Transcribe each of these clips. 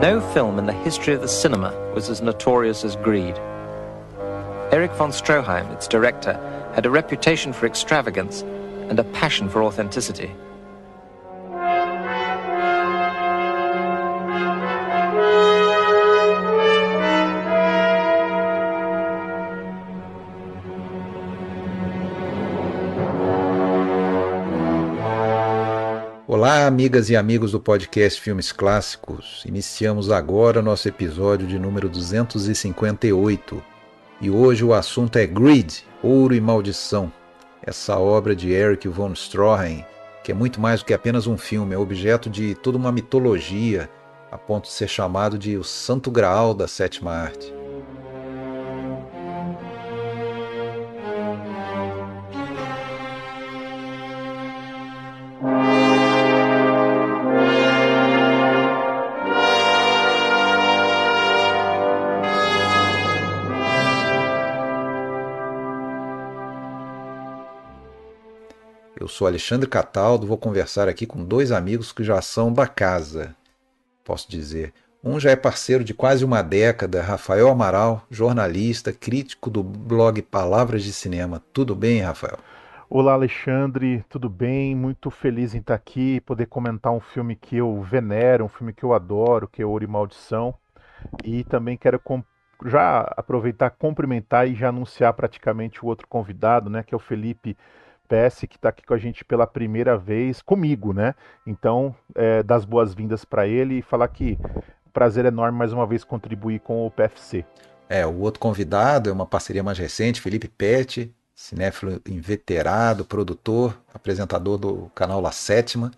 No film in the history of the cinema was as notorious as Greed. Erich von Stroheim, its director, had a reputation for extravagance and a passion for authenticity. Olá, amigas e amigos do podcast Filmes Clássicos. Iniciamos agora nosso episódio de número 258. E hoje o assunto é Greed, Ouro e Maldição. Essa obra de Erich von Stroheim, que é muito mais do que apenas um filme, é objeto de toda uma mitologia, a ponto de ser chamado de o Santo Graal da sétima arte. Eu sou Alexandre Cataldo, vou conversar aqui com dois amigos que já são da casa, posso dizer. Um já é parceiro de quase uma década, Rafael Amaral, jornalista, crítico do blog Palavras de Cinema. Tudo bem, Rafael? Olá, Alexandre, tudo bem? Muito feliz em estar aqui e poder comentar um filme que eu venero, um filme que eu adoro, que é Ouro e Maldição. E também quero já aproveitar, cumprimentar e já anunciar praticamente o outro convidado, né, que é o Felipe Pesce, que está aqui com a gente pela primeira vez, comigo, né? Então, dar as boas-vindas para ele e falar que prazer enorme mais uma vez contribuir com o PFC. O outro convidado é uma parceria mais recente, Felipe Pesce, cinéfilo inveterado, produtor, apresentador do canal La Sétima,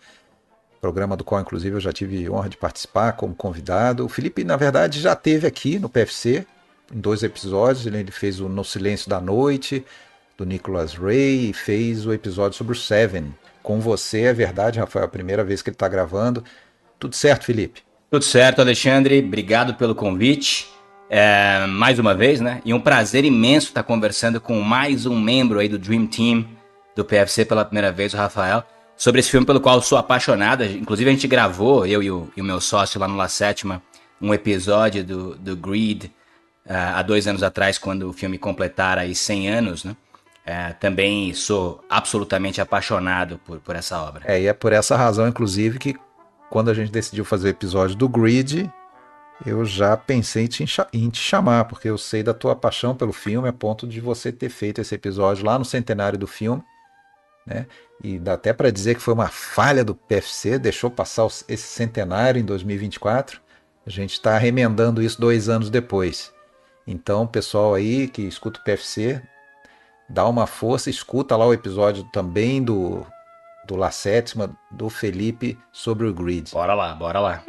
programa do qual, inclusive, eu já tive honra de participar como convidado. O Felipe, na verdade, já esteve aqui no PFC, em 2 episódios. Ele fez o No Silêncio da Noite, do Nicholas Ray, e fez o episódio sobre o Seven. Com você, é verdade, Rafael, a primeira vez que ele está gravando. Tudo certo, Felipe? Tudo certo, Alexandre. Obrigado pelo convite. Mais uma vez, né? E um prazer imenso estar conversando com mais um membro aí do Dream Team do PFC pela primeira vez, o Rafael, sobre esse filme pelo qual eu sou apaixonado. Inclusive, a gente gravou, eu e o meu sócio lá no La Sétima, um episódio do Greed há 2 anos atrás, quando o filme completara aí 100 anos, né? Também sou absolutamente apaixonado por essa obra. E é por essa razão, inclusive, que quando a gente decidiu fazer o episódio do Greed, eu já pensei em te chamar, porque eu sei da tua paixão pelo filme, a ponto de você ter feito esse episódio lá no centenário do filme, né? E dá até para dizer que foi uma falha do PFC, deixou passar esse centenário em 2024. A gente está remendando isso 2 anos depois. Então, pessoal aí que escuta o PFC, dá uma força, escuta lá o episódio também do La Sétima, do Felipe, sobre o Greed. Bora lá, bora lá.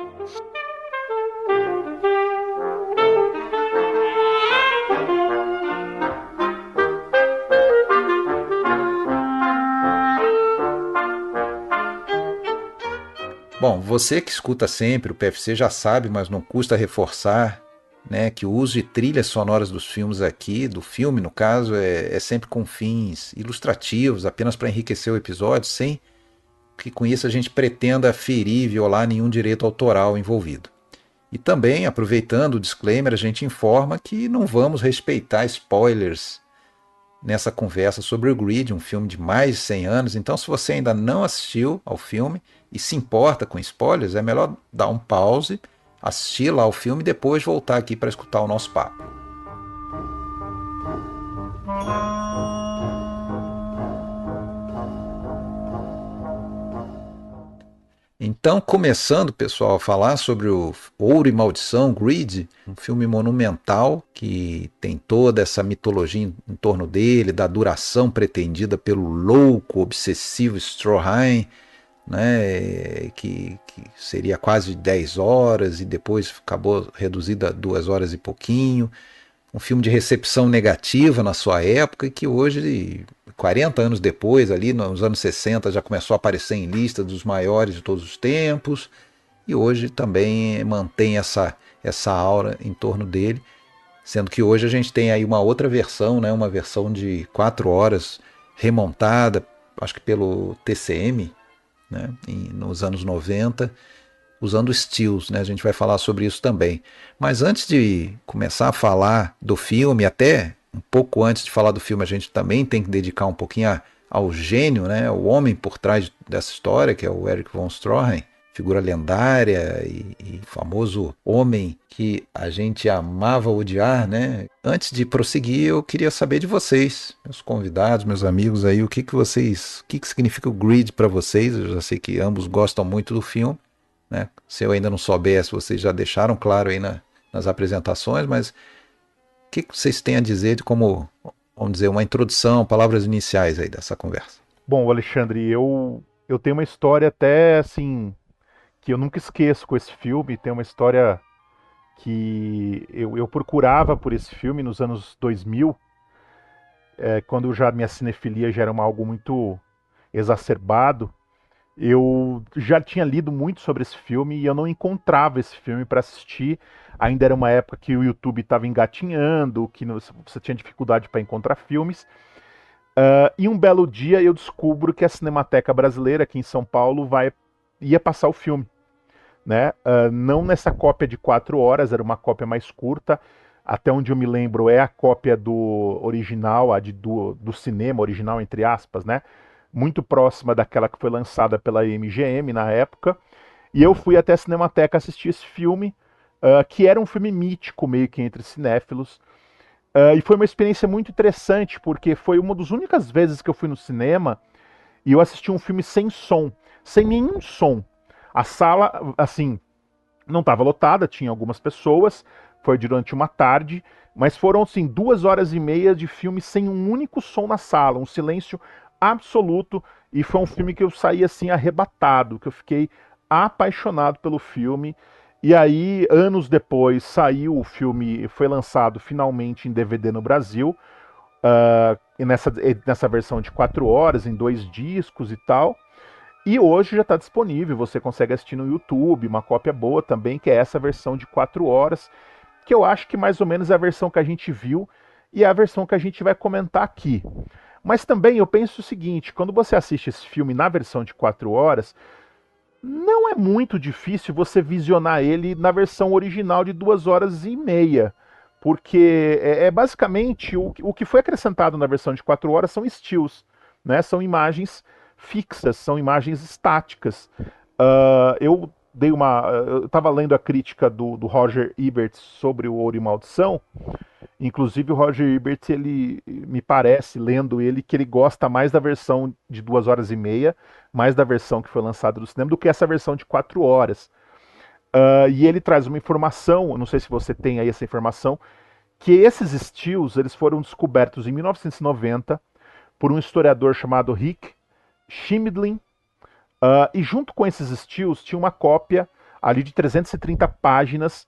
Bom, você que escuta sempre o PFC já sabe, mas não custa reforçar, né, que o uso de trilhas sonoras dos filmes aqui, do filme no caso, é sempre com fins ilustrativos, apenas para enriquecer o episódio, sem que com isso a gente pretenda ferir e violar nenhum direito autoral envolvido. E também, aproveitando o disclaimer, a gente informa que não vamos respeitar spoilers nessa conversa sobre o Greed, um filme de mais de 100 anos. Então, se você ainda não assistiu ao filme e se importa com spoilers, é melhor dar um pause, assistir lá o filme e depois voltar aqui para escutar o nosso papo. Então, começando, pessoal, a falar sobre o Ouro e Maldição, Greed, um filme monumental que tem toda essa mitologia em torno dele, da duração pretendida pelo louco, obsessivo Stroheim, né, que seria quase 10 horas e depois acabou reduzido a 2 horas e pouquinho. Um filme de recepção negativa na sua época e que hoje, 40 anos depois, ali nos anos 60, já começou a aparecer em lista dos maiores de todos os tempos e hoje também mantém essa aura em torno dele, sendo que hoje a gente tem aí uma outra versão, né, uma versão de 4 horas remontada, acho que pelo TCM, né, nos anos 90, usando stills, né? A gente vai falar sobre isso também. Mas antes de começar a falar do filme, até um pouco antes de falar do filme, a gente também tem que dedicar um pouquinho ao gênio, né? O homem por trás dessa história, que é o Erich von Stroheim, figura lendária e famoso homem que a gente amava odiar, né? Antes de prosseguir, eu queria saber de vocês, meus convidados, meus amigos aí, o que que significa o Greed para vocês? Eu já sei que ambos gostam muito do filme, né? Se eu ainda não soubesse, vocês já deixaram claro aí nas apresentações, mas o que vocês têm a dizer de como, vamos dizer, uma introdução, palavras iniciais aí dessa conversa? Bom, Alexandre, eu tenho uma história até assim que eu nunca esqueço com esse filme. Tem uma história que eu procurava por esse filme nos anos 2000, quando já minha cinefilia já era algo muito exacerbado. Eu já tinha lido muito sobre esse filme e eu não encontrava esse filme para assistir. Ainda era uma época que o YouTube estava engatinhando, que você tinha dificuldade para encontrar filmes. E um belo dia eu descubro que a Cinemateca Brasileira, aqui em São Paulo, ia passar o filme. Né? Não nessa cópia de 4 horas, era uma cópia mais curta. Até onde eu me lembro é a cópia do original, do cinema original, entre aspas, né? Muito próxima daquela que foi lançada pela MGM na época. E eu fui até a Cinemateca assistir esse filme, que era um filme mítico, meio que entre cinéfilos. E foi uma experiência muito interessante, porque foi uma das únicas vezes que eu fui no cinema e eu assisti um filme sem som, sem nenhum som. A sala, assim, não estava lotada, tinha algumas pessoas, foi durante uma tarde, mas foram, assim, 2 horas e meia de filme sem um único som na sala, um silêncio absoluto, e foi um filme que eu saí, assim, arrebatado, que eu fiquei apaixonado pelo filme. E aí, anos depois, saiu o filme, foi lançado finalmente em DVD no Brasil, nessa versão de 4 horas, em 2 discos e tal. E hoje já está disponível, você consegue assistir no YouTube, uma cópia boa também, que é essa versão de 4 horas, que eu acho que mais ou menos é a versão que a gente viu e é a versão que a gente vai comentar aqui. Mas também eu penso o seguinte, quando você assiste esse filme na versão de 4 horas, não é muito difícil você visionar ele na versão original de 2 horas e meia, porque basicamente o que foi acrescentado na versão de 4 horas são stills, né? São imagens fixas, são imagens estáticas. Eu estava lendo a crítica do Roger Ebert sobre o Ouro e Maldição. Inclusive o Roger Ebert, ele me parece, lendo ele, que ele gosta mais da versão de 2 horas e meia, mais da versão que foi lançada no cinema, do que essa versão de 4 horas. E ele traz uma informação, não sei se você tem aí essa informação, que esses stills eles foram descobertos em 1990 por um historiador chamado Rick Schmidlin, e junto com esses stills tinha uma cópia ali de 330 páginas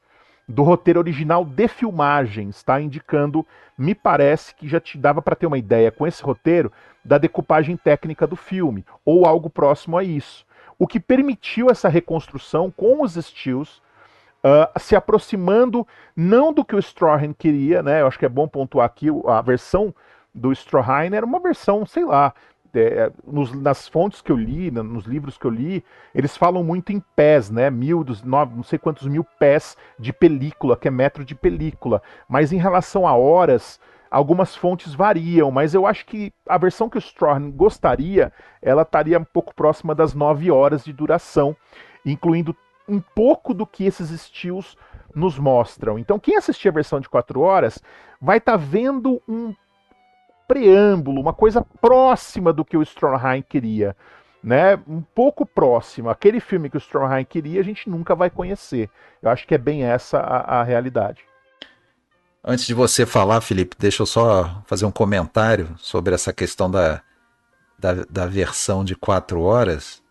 do roteiro original de filmagens, tá? Indicando, me parece que já te dava para ter uma ideia com esse roteiro da decupagem técnica do filme, ou algo próximo a isso. O que permitiu essa reconstrução com os stills, se aproximando não do que o Stroheim queria, né? Eu acho que é bom pontuar aqui, a versão do Stroheim era uma versão, sei lá, nas fontes que eu li, nos livros que eu li, eles falam muito em pés, né? Não sei quantos mil pés de película, que é metro de película. Mas em relação a horas, algumas fontes variam. Mas eu acho que a versão que o Stroheim gostaria, ela estaria um pouco próxima das 9 horas de duração, incluindo um pouco do que esses stills nos mostram. Então, quem assistir a versão de 4 horas vai estar vendo um preâmbulo, uma coisa próxima do que o Stroheim queria, né? Um pouco próximo. Aquele filme que o Stroheim queria, a gente nunca vai conhecer. Eu acho que é bem essa a realidade. Antes de você falar, Felipe, deixa eu só fazer um comentário sobre essa questão da versão de 4 horas.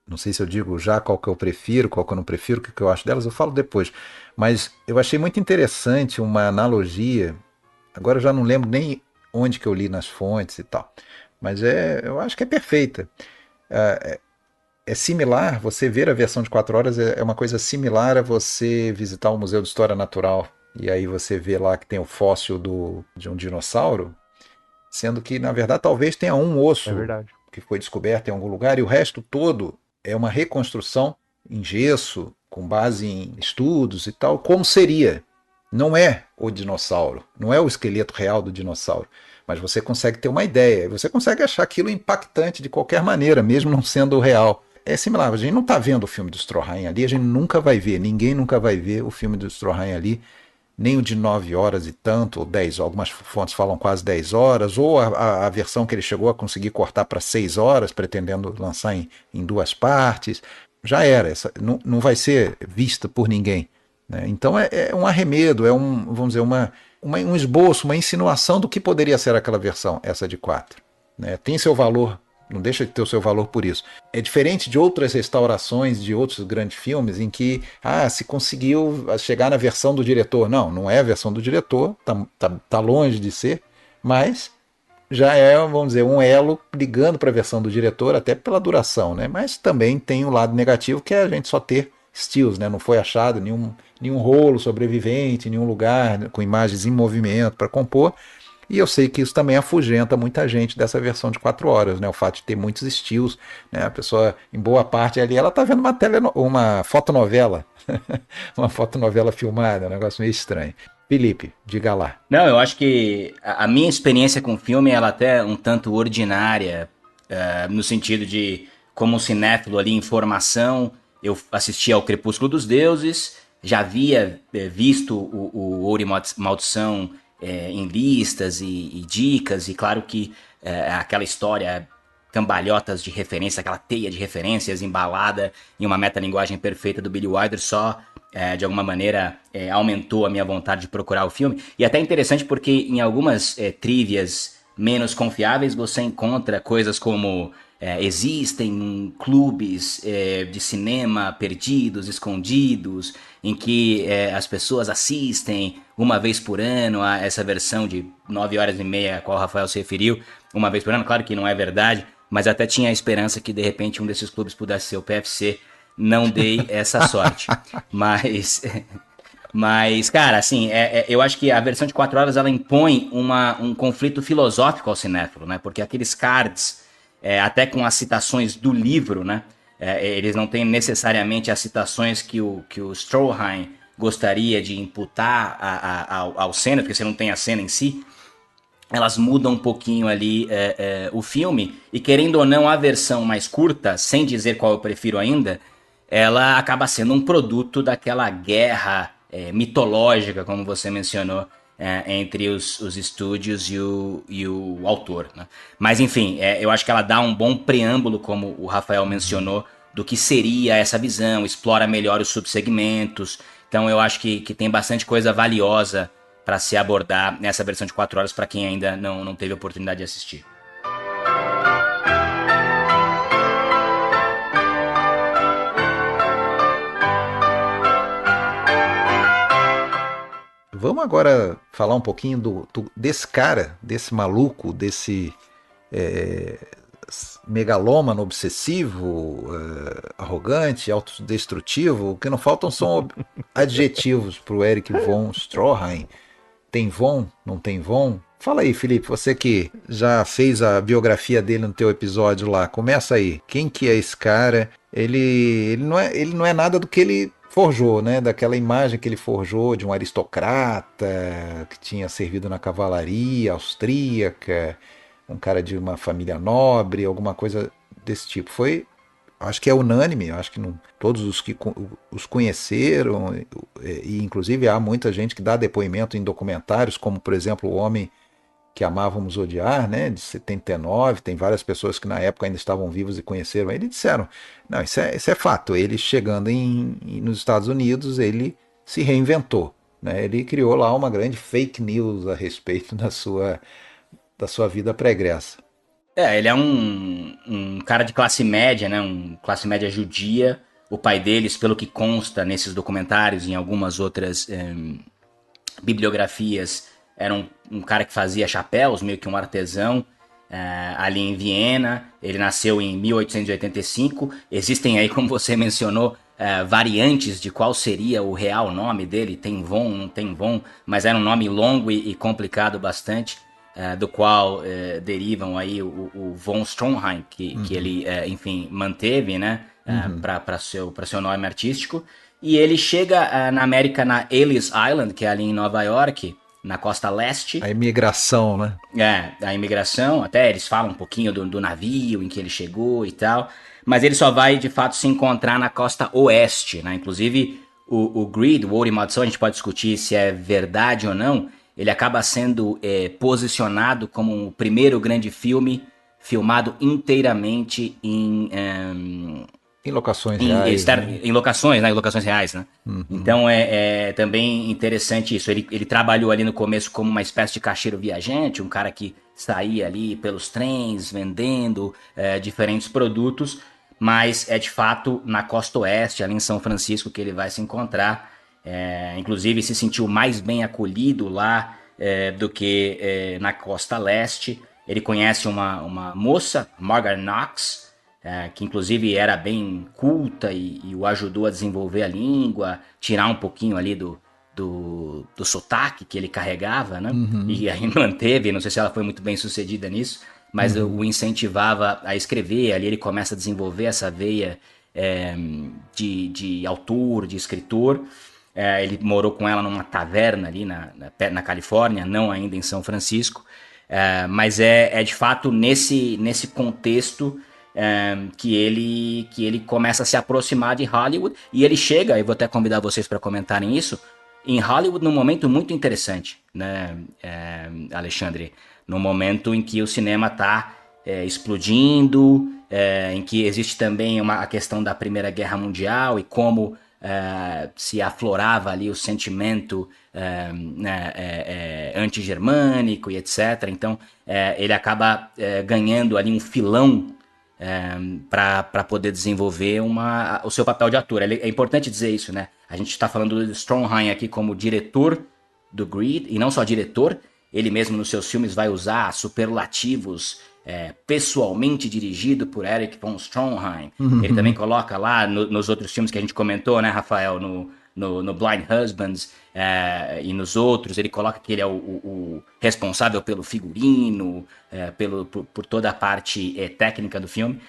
Não sei se eu digo já qual que eu prefiro, qual que eu não prefiro, o que eu acho delas, eu falo depois. Mas eu achei muito interessante uma analogia, agora eu já não lembro nem onde que eu li nas fontes e tal, mas eu acho que é perfeita. É similar, você ver a versão de 4 horas é uma coisa similar a você visitar o Museu de História Natural, e aí você vê lá que tem o fóssil de um dinossauro, sendo que, na verdade, talvez tenha um osso que foi descoberto em algum lugar, e o resto todo é uma reconstrução em gesso, com base em estudos e tal, como seria. Não é o dinossauro, não é o esqueleto real do dinossauro, mas você consegue ter uma ideia, você consegue achar aquilo impactante de qualquer maneira, mesmo não sendo real. É similar, a gente não está vendo o filme do Stroheim ali, a gente nunca vai ver, ninguém nunca vai ver o filme do Stroheim ali, nem o de 9 horas e tanto, ou 10, algumas fontes falam quase 10 horas, ou a versão que ele chegou a conseguir cortar para 6 horas, pretendendo lançar em 2 partes. Já era, não vai ser vista por ninguém. Né? Então é um arremedo, vamos dizer, um esboço, uma insinuação do que poderia ser aquela versão, essa de 4. Né? Tem seu valor, não deixa de ter o seu valor por isso. É diferente de outras restaurações de outros grandes filmes em que se conseguiu chegar na versão do diretor. Não é a versão do diretor, tá longe de ser, mas já é, vamos dizer, um elo ligando para a versão do diretor, até pela duração, né? Mas também tem o lado negativo, que é a gente só ter stills, né? Não foi achado nenhum rolo sobrevivente, nenhum lugar com imagens em movimento para compor. E eu sei que isso também afugenta muita gente dessa versão de 4 horas, né? O fato de ter muitos estilos, né? A pessoa, em boa parte ali, ela está vendo uma fotonovela, uma fotonovela filmada, um negócio meio estranho. Felipe, diga lá. Não, eu acho que a minha experiência com o filme, ela até um tanto ordinária, no sentido de, como cinéfilo ali em formação, eu assisti ao Crepúsculo dos Deuses, já havia visto o Ouro e Maldição em listas e dicas, e claro que aquela história, cambalhotas de referência, aquela teia de referências embalada em uma metalinguagem perfeita do Billy Wilder só de alguma maneira aumentou a minha vontade de procurar o filme. E até interessante porque em algumas trivias menos confiáveis você encontra coisas como existem clubes de cinema perdidos, escondidos, em que as pessoas assistem uma vez por ano a essa versão de 9 horas e meia a qual o Rafael se referiu, uma vez por ano. Claro que não é verdade, mas até tinha a esperança que de repente um desses clubes pudesse ser o PFC. Não dei essa sorte. Mas, cara, assim, eu acho que a versão de 4 horas ela impõe um conflito filosófico ao cinéfilo, né? Porque aqueles cards, até com as citações do livro, né? Eles não têm necessariamente as citações que o Stroheim gostaria de imputar ao cena, porque você não tem a cena em si. Elas mudam um pouquinho ali o filme, e querendo ou não, a versão mais curta, sem dizer qual eu prefiro ainda, ela acaba sendo um produto daquela guerra mitológica, como você mencionou, entre os estúdios e o autor. Né? Mas enfim, eu acho que ela dá um bom preâmbulo, como o Rafael mencionou, do que seria essa visão, explora melhor os subsegmentos. Então eu acho que tem bastante coisa valiosa para se abordar nessa versão de 4 horas para quem ainda não teve a oportunidade de assistir. Vamos agora falar um pouquinho desse cara, desse maluco, desse megalômano, obsessivo, arrogante, autodestrutivo. O que não faltam são adjetivos para o Erich von Stroheim. Tem von? Não tem von? Fala aí, Felipe, você que já fez a biografia dele no teu episódio lá. Começa aí. Quem que é esse cara? Ele não é nada do que ele forjou, né? Daquela imagem que ele forjou de um aristocrata que tinha servido na cavalaria austríaca, um cara de uma família nobre, alguma coisa desse tipo. Acho que é unânime, acho que todos os que os conheceram, e inclusive há muita gente que dá depoimento em documentários, como por exemplo O Homem que Amávamos Odiar, né, de 79, tem várias pessoas que na época ainda estavam vivos e conheceram ele e disseram, não, isso é fato, ele chegando nos Estados Unidos, ele se reinventou, né, ele criou lá uma grande fake news a respeito da sua vida pregressa. Ele é um cara de classe média, né, classe média judia. O pai deles, pelo que consta nesses documentários e em algumas outras bibliografias, era um cara que fazia chapéus, meio que um artesão, ali em Viena. Ele nasceu em 1885. Existem aí, como você mencionou, variantes de qual seria o real nome dele. Tem von, não tem von, mas era um nome longo e complicado bastante, do qual derivam aí o von Stroheim, que ele, enfim, manteve, né? para seu nome artístico. E ele chega na América, na Ellis Island, que é ali em Nova York, na costa leste. A imigração, né? A imigração, até eles falam um pouquinho do navio em que ele chegou e tal, mas ele só vai de fato se encontrar na costa oeste, né? Inclusive o Greed, o Ouro e Maldição, a gente pode discutir se é verdade ou não, ele acaba sendo posicionado como o primeiro grande filme filmado inteiramente em locações reais. Em locações, né? Em locações reais, né? Então é também interessante isso. Ele trabalhou ali no começo como uma espécie de caixeiro viajante, um cara que saía ali pelos trens vendendo diferentes produtos, mas é de fato na costa oeste, ali em São Francisco, que ele vai se encontrar. Inclusive se sentiu mais bem acolhido lá do que na costa leste. Ele conhece uma moça, Margaret Knox, que inclusive era bem culta e o ajudou a desenvolver a língua, tirar um pouquinho ali do sotaque que ele carregava, né? E aí manteve, não sei se ela foi muito bem sucedida nisso, mas o incentivava a escrever. Ali ele começa a desenvolver essa veia de autor, de escritor. Ele morou com ela numa taverna ali na Califórnia, não ainda em São Francisco, mas é de fato nesse contexto que ele começa a se aproximar de Hollywood, e ele chega, eu vou até convidar vocês para comentarem isso, em Hollywood num momento muito interessante, né, Alexandre? Num momento em que o cinema está explodindo, em que existe também a questão da Primeira Guerra Mundial e como se aflorava ali o sentimento anti-germânico e etc. Então ele acaba ganhando ali um filão para poder desenvolver o seu papel de ator. É importante dizer isso, né? A gente está falando do Stromheim aqui como diretor do Greed, e não só diretor, ele mesmo nos seus filmes vai usar superlativos, pessoalmente dirigido por Erich von Stromheim. Ele também coloca lá nos outros filmes que a gente comentou, né, Rafael, no Blind Husbands e nos outros, ele coloca que ele é o responsável pelo figurino, por toda a parte técnica do filme.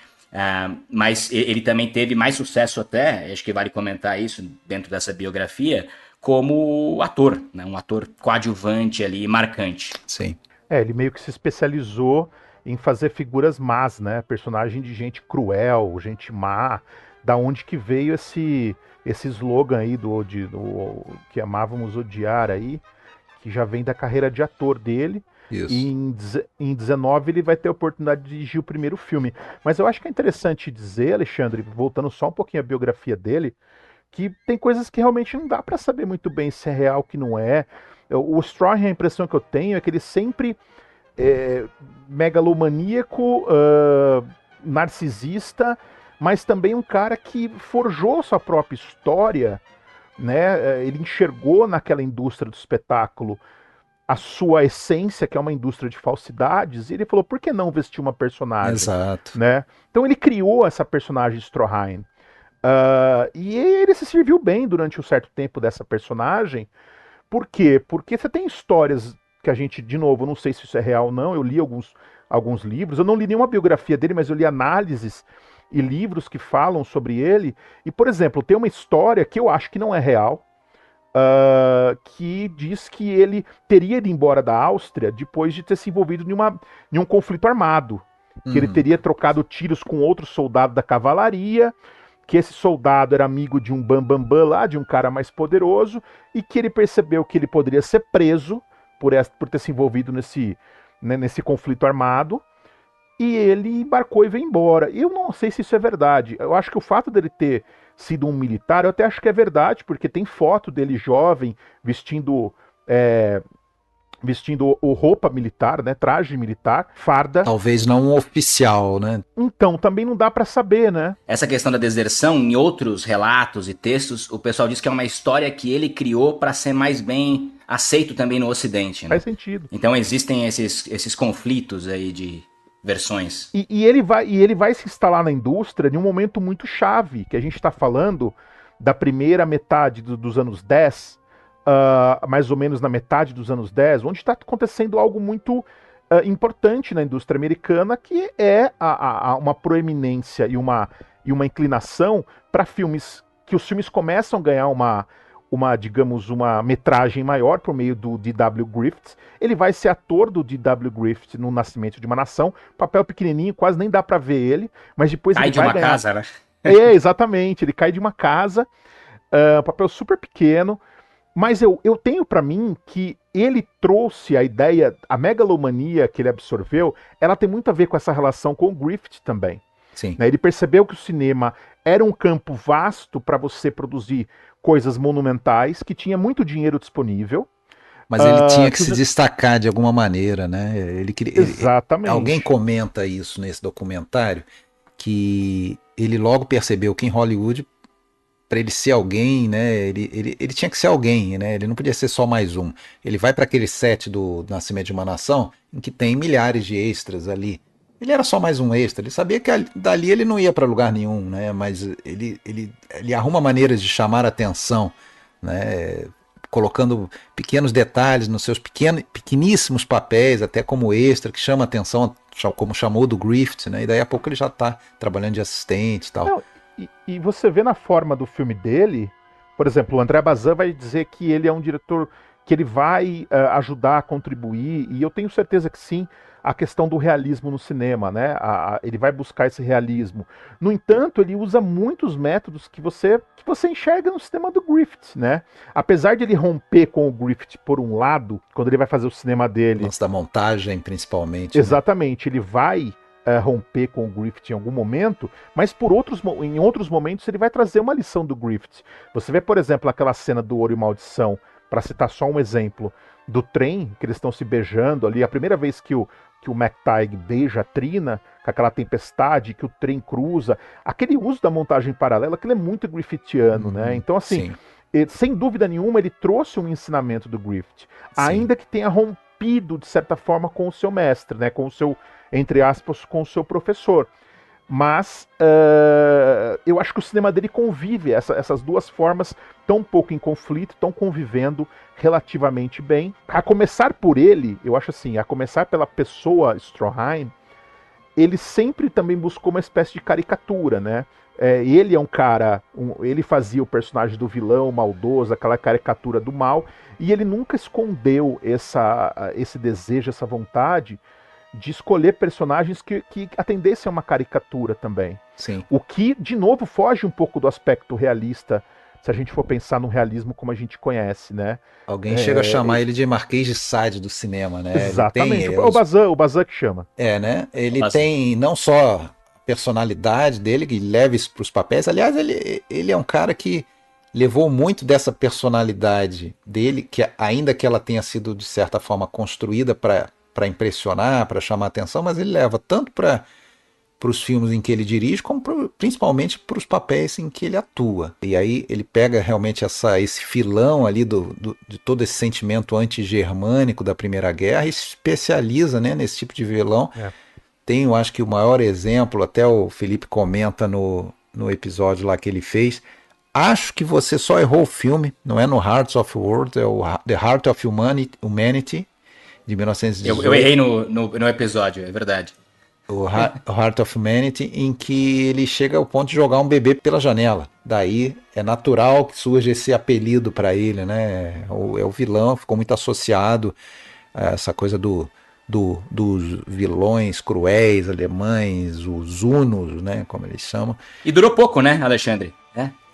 Mas ele também teve mais sucesso até, acho que vale comentar isso dentro dessa biografia, como ator, né? Um ator coadjuvante ali, marcante. Sim. Ele meio que se especializou em fazer figuras más, né? Personagem de gente cruel, gente má. Da onde que veio esse slogan aí do que amávamos odiar aí, que já vem da carreira de ator dele. Isso. E em 19 ele vai ter a oportunidade de dirigir o primeiro filme. Mas eu acho que é interessante dizer, Alexandre, voltando só um pouquinho à biografia dele, que tem coisas que realmente não dá para saber muito bem se é real, que não é. O Stromheim, a impressão que eu tenho é que ele sempre megalomaníaco, narcisista, mas também um cara que forjou sua própria história, né? Ele enxergou naquela indústria do espetáculo a sua essência, que é uma indústria de falsidades, e ele falou, por que não vestir uma personagem? Exato. Né? Então ele criou essa personagem Stromheim. E ele se serviu bem durante um certo tempo dessa personagem. Por quê? Porque você tem histórias que a gente, de novo, não sei se isso é real ou não, eu li alguns livros, eu não li nenhuma biografia dele, mas eu li análises e livros que falam sobre ele, e, por exemplo, tem uma história que eu acho que não é real, que diz que ele teria ido embora da Áustria depois de ter se envolvido em um conflito armado, que ele teria trocado tiros com outro soldado da cavalaria, que esse soldado era amigo de um bambambam lá, de um cara mais poderoso, e que ele percebeu que ele poderia ser preso por ter se envolvido nesse conflito armado, e ele embarcou e veio embora. Eu não sei se isso é verdade. Eu acho que o fato dele ter sido um militar, eu até acho que é verdade, porque tem foto dele jovem, vestindo roupa militar, né, traje militar, farda. Talvez não um oficial, né? Então, também não dá pra saber, né? Essa questão da deserção, em outros relatos e textos, o pessoal diz que é uma história que ele criou para ser mais bem aceito também no Ocidente, né? Faz sentido. Então existem esses conflitos aí de versões. E ele vai se instalar na indústria em um momento muito chave, que a gente está falando da primeira metade dos anos 10, mais ou menos na metade dos anos 10, onde está acontecendo algo muito importante na indústria americana, que é uma proeminência e e uma inclinação para filmes, que os filmes começam a ganhar digamos, uma metragem maior por meio do D.W. Griffith. Ele vai ser ator do D.W. Griffith no Nascimento de uma Nação, papel pequenininho, quase nem dá para ver ele, mas depois Cai ele de vai uma ganhar... casa, né? Exatamente, ele cai de uma casa, papel super pequeno, mas eu tenho para mim que ele trouxe a ideia, a megalomania que ele absorveu, ela tem muito a ver com essa relação com o Griffith também. Sim. Né? Ele percebeu que o cinema era um campo vasto para você produzir coisas monumentais, que tinha muito dinheiro disponível. Mas ele tinha que se destacar de alguma maneira, né? Exatamente. Alguém comenta isso nesse documentário, que ele logo percebeu que em Hollywood, para ele ser alguém, né? Ele tinha que ser alguém, né? Ele não podia ser só mais um. Ele vai para aquele set do Nascimento de uma Nação, em que tem milhares de extras ali. Ele era só mais um extra, ele sabia que dali ele não ia para lugar nenhum, né? Mas ele arruma maneiras de chamar a atenção, né? Colocando pequenos detalhes nos seus pequeníssimos papéis, até como extra, que chama a atenção, como chamou do Griffith, né? E daí a pouco ele já está trabalhando de assistente e tal. Não, e você vê na forma do filme dele, por exemplo, o André Bazin vai dizer que ele é um diretor que ele vai ajudar a contribuir, e eu tenho certeza que sim, a questão do realismo no cinema, né? Ele vai buscar esse realismo. No entanto, ele usa muitos métodos que você enxerga no cinema do Griffith, né? Apesar de ele romper com o Griffith por um lado, quando ele vai fazer o cinema dele... Lance da montagem, principalmente. Exatamente, né? Ele vai romper com o Griffith em algum momento, mas em outros momentos ele vai trazer uma lição do Griffith. Você vê, por exemplo, aquela cena do Ouro e Maldição, para citar só um exemplo, do trem, que eles estão se beijando ali, a primeira vez que o McTighe beija a Trina, com aquela tempestade, que o trem cruza, aquele uso da montagem paralela, aquilo é muito griffithiano, né? Então, assim, sem dúvida nenhuma, ele trouxe um ensinamento do Griffith, ainda que tenha rompido, de certa forma, com o seu mestre, né? Com o seu, entre aspas, com o seu professor. Mas eu acho que o cinema dele convive, essas duas formas tão pouco em conflito, estão convivendo relativamente bem. A começar por ele, eu acho assim, a começar pela pessoa Stroheim, ele sempre também buscou uma espécie de caricatura, né? Ele é um cara, ele fazia o personagem do vilão maldoso, aquela caricatura do mal, e ele nunca escondeu esse desejo, essa vontade de escolher personagens que atendessem a uma caricatura também. Sim. O que, de novo, foge um pouco do aspecto realista, se a gente for pensar no realismo como a gente conhece, né? Alguém chega a chamar ele de Marquês de Sade do cinema, né? Exatamente, o Bazin que chama. Né? Ele tem não só a personalidade dele, que leva isso para os papéis, aliás, ele é um cara que levou muito dessa personalidade dele, que ainda que ela tenha sido, de certa forma, construída para impressionar, para chamar atenção, mas ele leva tanto para os filmes em que ele dirige, como principalmente para os papéis em que ele atua. E aí ele pega realmente esse filão ali de todo esse sentimento anti-germânico da Primeira Guerra e se especializa, né, nesse tipo de vilão. Tem, eu acho que o maior exemplo, até o Felipe comenta no episódio lá que ele fez. Acho que você só errou o filme, não é no Hearts of World, é o The Heart of Humanity, de 1918. Eu errei no episódio, é verdade. O Heart of Humanity, em que ele chega ao ponto de jogar um bebê pela janela. Daí é natural que surja esse apelido para ele, né? É o vilão, ficou muito associado a essa coisa dos vilões cruéis alemães, os hunos, né? Como eles chamam. E durou pouco, né, Alexandre?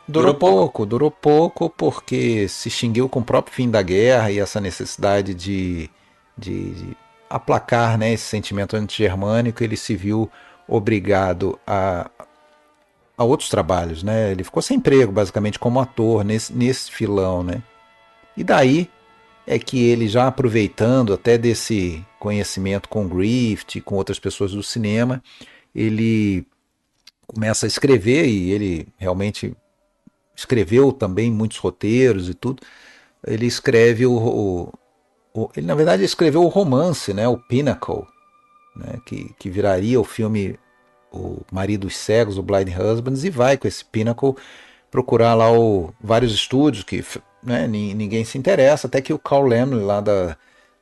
Durou pouco porque se extinguiu com o próprio fim da guerra e essa necessidade de aplacar, né, esse sentimento anti-germânico. Ele se viu obrigado a outros trabalhos, né? Ele ficou sem emprego, basicamente, como ator nesse filão, né? E daí é que ele, já aproveitando até desse conhecimento com Griffith, com outras pessoas do cinema, ele começa a escrever, e ele realmente escreveu também muitos roteiros e tudo. Ele escreve ele, na verdade, escreveu o romance, né, o Pinnacle, né, que viraria o filme O Maridos Cegos, o Blind Husbands, e vai com esse Pinnacle procurar lá vários estúdios que, né, ninguém se interessa, até que o Carl Laemmle lá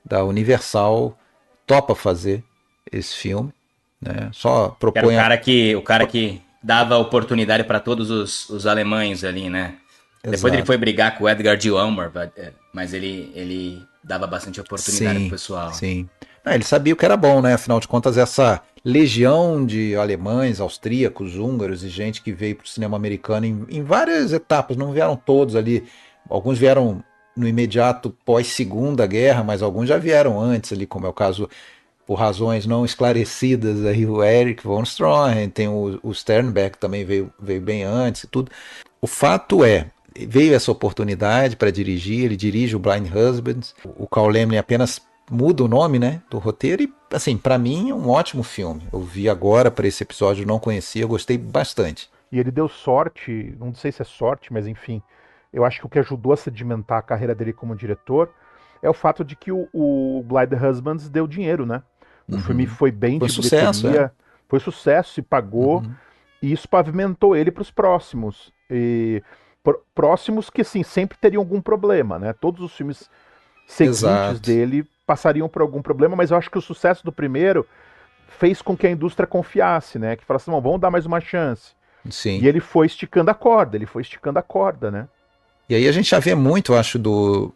da Universal topa fazer esse filme, né, só propõe... Era o cara que dava oportunidade para todos os alemães ali, né? Exato. Depois ele foi brigar com o Edgar G. Ulmer, mas ele dava bastante oportunidade pro pessoal. Sim. Ele sabia o que era bom, né? Afinal de contas, essa legião de alemães, austríacos, húngaros e gente que veio para o cinema americano em várias etapas, não vieram todos ali. Alguns vieram no imediato pós-Segunda Guerra, mas alguns já vieram antes ali, como é o caso, por razões não esclarecidas, aí o Erich von Stroheim, tem o Sternberg também veio bem antes e tudo. O fato veio essa oportunidade para dirigir, ele dirige o Blind Husbands, o Carl Laemmle apenas muda o nome, né, do roteiro e, assim, para mim é um ótimo filme. Eu vi agora para esse episódio, não conhecia, gostei bastante. E ele deu sorte, não sei se é sorte, mas enfim, eu acho que o que ajudou a sedimentar a carreira dele como diretor é o fato de que o Blind Husbands deu dinheiro, né? O filme foi bem Foi de sucesso, bilheteria, foi sucesso, se pagou, e isso pavimentou ele para os próximos. E próximos que, assim, sempre teriam algum problema, né? Todos os filmes seguintes Exato. dele passariam por algum problema, mas eu acho que o sucesso do primeiro fez com que a indústria confiasse, né? Que falasse, vamos dar mais uma chance. Sim. E ele foi esticando a corda, né? E aí a gente já vê muito, eu acho, do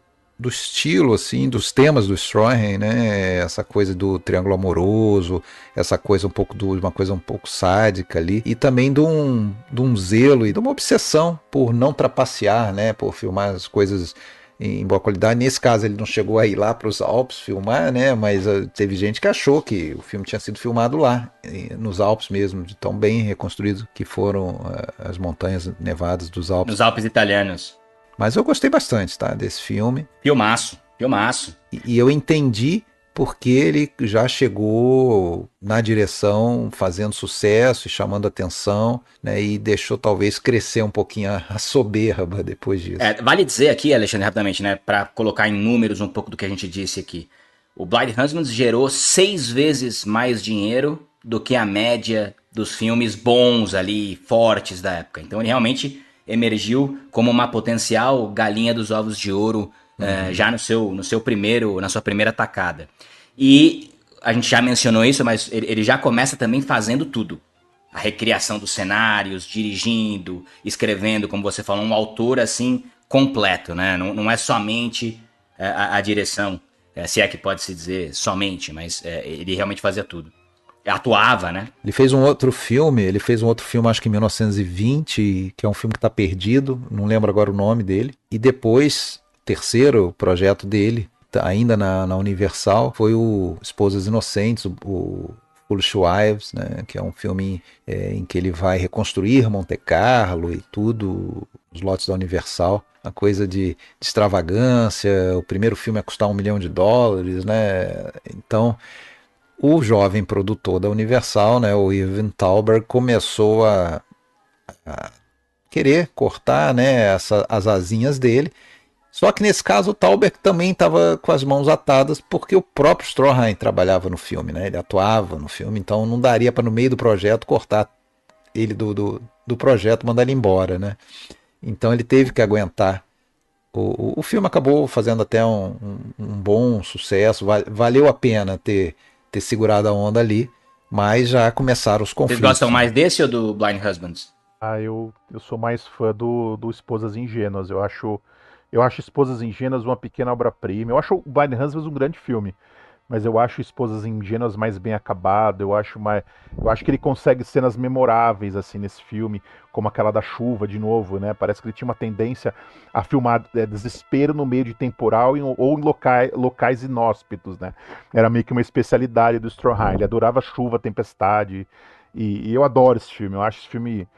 estilo, assim, dos temas do Stroheim, né? Essa coisa do triângulo amoroso, essa coisa uma coisa um pouco sádica ali, e também de um zelo e de uma obsessão por não trapacear, né? Por filmar as coisas em boa qualidade. Nesse caso ele não chegou a ir lá para os Alpes filmar, né? Mas teve gente que achou que o filme tinha sido filmado lá, nos Alpes mesmo, de tão bem reconstruído que foram as montanhas nevadas dos Alpes. Nos Alpes italianos. Mas eu gostei bastante, tá, desse filme. Filmaço. E eu entendi porque ele já chegou na direção fazendo sucesso e chamando atenção, né, e deixou talvez crescer um pouquinho a soberba depois disso. Vale dizer aqui, Alexandre, rapidamente, né, para colocar em números um pouco do que a gente disse aqui. O Blind Husbands gerou 6 vezes mais dinheiro do que a média dos filmes bons ali, fortes da época. Então ele realmente emergiu como uma potencial galinha dos ovos de ouro já na sua primeira tacada. E a gente já mencionou isso, mas ele já começa também fazendo tudo. A recriação dos cenários, dirigindo, escrevendo, como você falou, um autor assim completo, né? Não é somente a direção, se é que pode se dizer somente, mas ele realmente fazia tudo. Atuava, né? Ele fez um outro filme, acho que em 1920, que é um filme que está perdido, não lembro agora o nome dele. E depois, terceiro projeto dele, ainda na Universal, foi o Esposas Inocentes, o Foolish Wives, né, que é um filme em que ele vai reconstruir Monte Carlo e tudo, os lotes da Universal. Uma coisa de extravagância, o primeiro filme ia custar $1 milhão, né? Então, o jovem produtor da Universal, né, o Irving Thalberg, começou a querer cortar, né, as asinhas dele. Só que nesse caso o Thalberg também estava com as mãos atadas porque o próprio Stroheim trabalhava no filme, né? Ele atuava no filme, então não daria para no meio do projeto cortar ele do projeto, mandar ele embora, né? Então ele teve que aguentar. O filme acabou fazendo até um bom sucesso, valeu a pena ter segurado a onda ali, mas já começaram os conflitos. Vocês gostam mais desse ou do Blind Husbands? Eu sou mais fã do Esposas Ingênuas. Eu acho Esposas Ingênuas uma pequena obra-prima. Eu acho o Blind Husbands um grande filme, mas eu acho Esposas Ingênuas mais bem acabado. Eu acho que ele consegue cenas memoráveis assim nesse filme, como aquela da chuva de novo, né? Parece que ele tinha uma tendência a filmar desespero no meio de temporal ou em locais inóspitos, né? Era meio que uma especialidade do Stroheim. Ele adorava chuva, tempestade, e eu adoro esse filme. Eu acho esse filme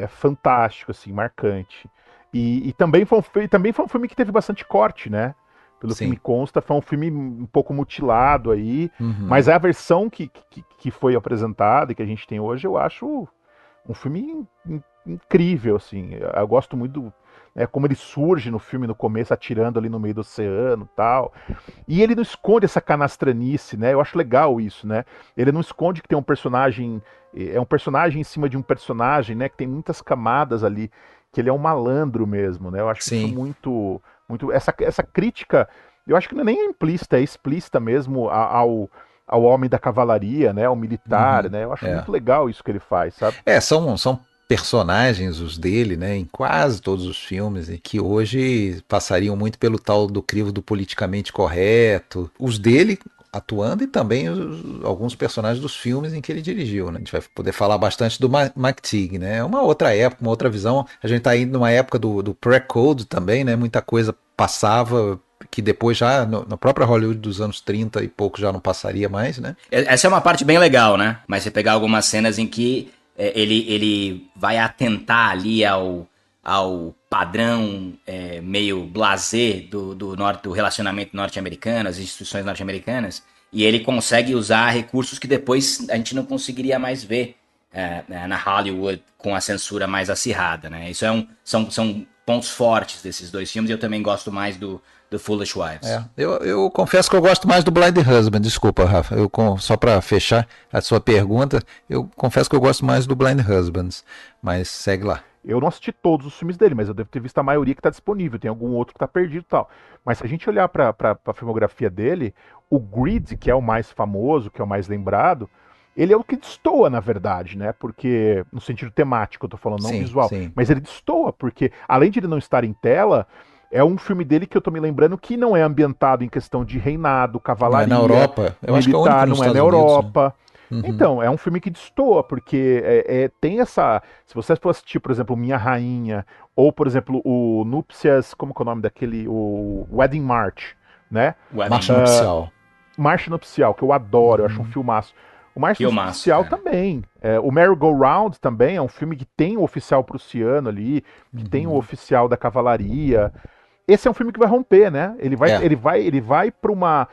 fantástico, assim, marcante. E também foi um filme que teve bastante corte, né? Pelo que me consta, foi um filme um pouco mutilado aí, mas a versão que foi apresentada e que a gente tem hoje, eu acho um filme incrível, assim. Eu gosto muito como ele surge no filme no começo, atirando ali no meio do oceano e tal. E ele não esconde essa canastranice, né? Eu acho legal isso, né? Ele não esconde que tem um personagem em cima de um personagem, né? Que tem muitas camadas ali, que ele é um malandro mesmo, né? Eu acho isso muito essa crítica, eu acho que não é nem implícita, é explícita mesmo ao homem da cavalaria, né? Ao militar, né? Eu acho muito legal isso que ele faz, sabe? São personagens, os dele, né, em quase todos os filmes, e que hoje passariam muito pelo tal do crivo do politicamente correto. Os dele atuando e também alguns personagens dos filmes em que ele dirigiu, né? A gente vai poder falar bastante do McTeague, né? É uma outra época, uma outra visão. A gente está indo numa época do pré-code também, né? Muita coisa passava que depois já, na própria Hollywood dos anos 30 e pouco, já não passaria mais, né? Essa é uma parte bem legal, né? Mas você pegar algumas cenas em que ele vai atentar ali ao padrão meio blasé do relacionamento norte-americano, as instituições norte-americanas, e ele consegue usar recursos que depois a gente não conseguiria mais ver na Hollywood com a censura mais acirrada, né? Isso são pontos fortes desses dois filmes, e eu também gosto mais do Foolish Wives. Eu confesso que eu gosto mais do Blind Husband, desculpa, Rafa, só para fechar a sua pergunta, eu confesso que eu gosto mais do Blind Husbands, mas segue lá. Eu não assisti todos os filmes dele, mas eu devo ter visto a maioria que está disponível, tem algum outro que está perdido e tal. Mas se a gente olhar para a filmografia dele, o Greed, que é o mais famoso, que é o mais lembrado, ele é o que destoa, na verdade, né? Porque, no sentido temático, eu tô falando, não visual. Sim. Mas ele destoa, porque, além de ele não estar em tela, é um filme dele que eu tô me lembrando que não é ambientado em questão de reinado, cavalaria. Não é na Europa? Eu acho que é o único nos não é na Estados Europa. Unidos, né? Então, é um filme que destoa, porque tem essa... Se você for assistir, por exemplo, Minha Rainha, ou, por exemplo, o Núpcias... Como que é o nome daquele? O Wedding March, né? Marcha Nupcial. Marcha Nupcial, que eu adoro, eu acho um filmaço. O Marcha Nupcial também. O Merry Go Round também é um filme que tem o oficial prussiano ali, que tem o oficial da cavalaria. Esse é um filme que vai romper, né? Ele vai para uma...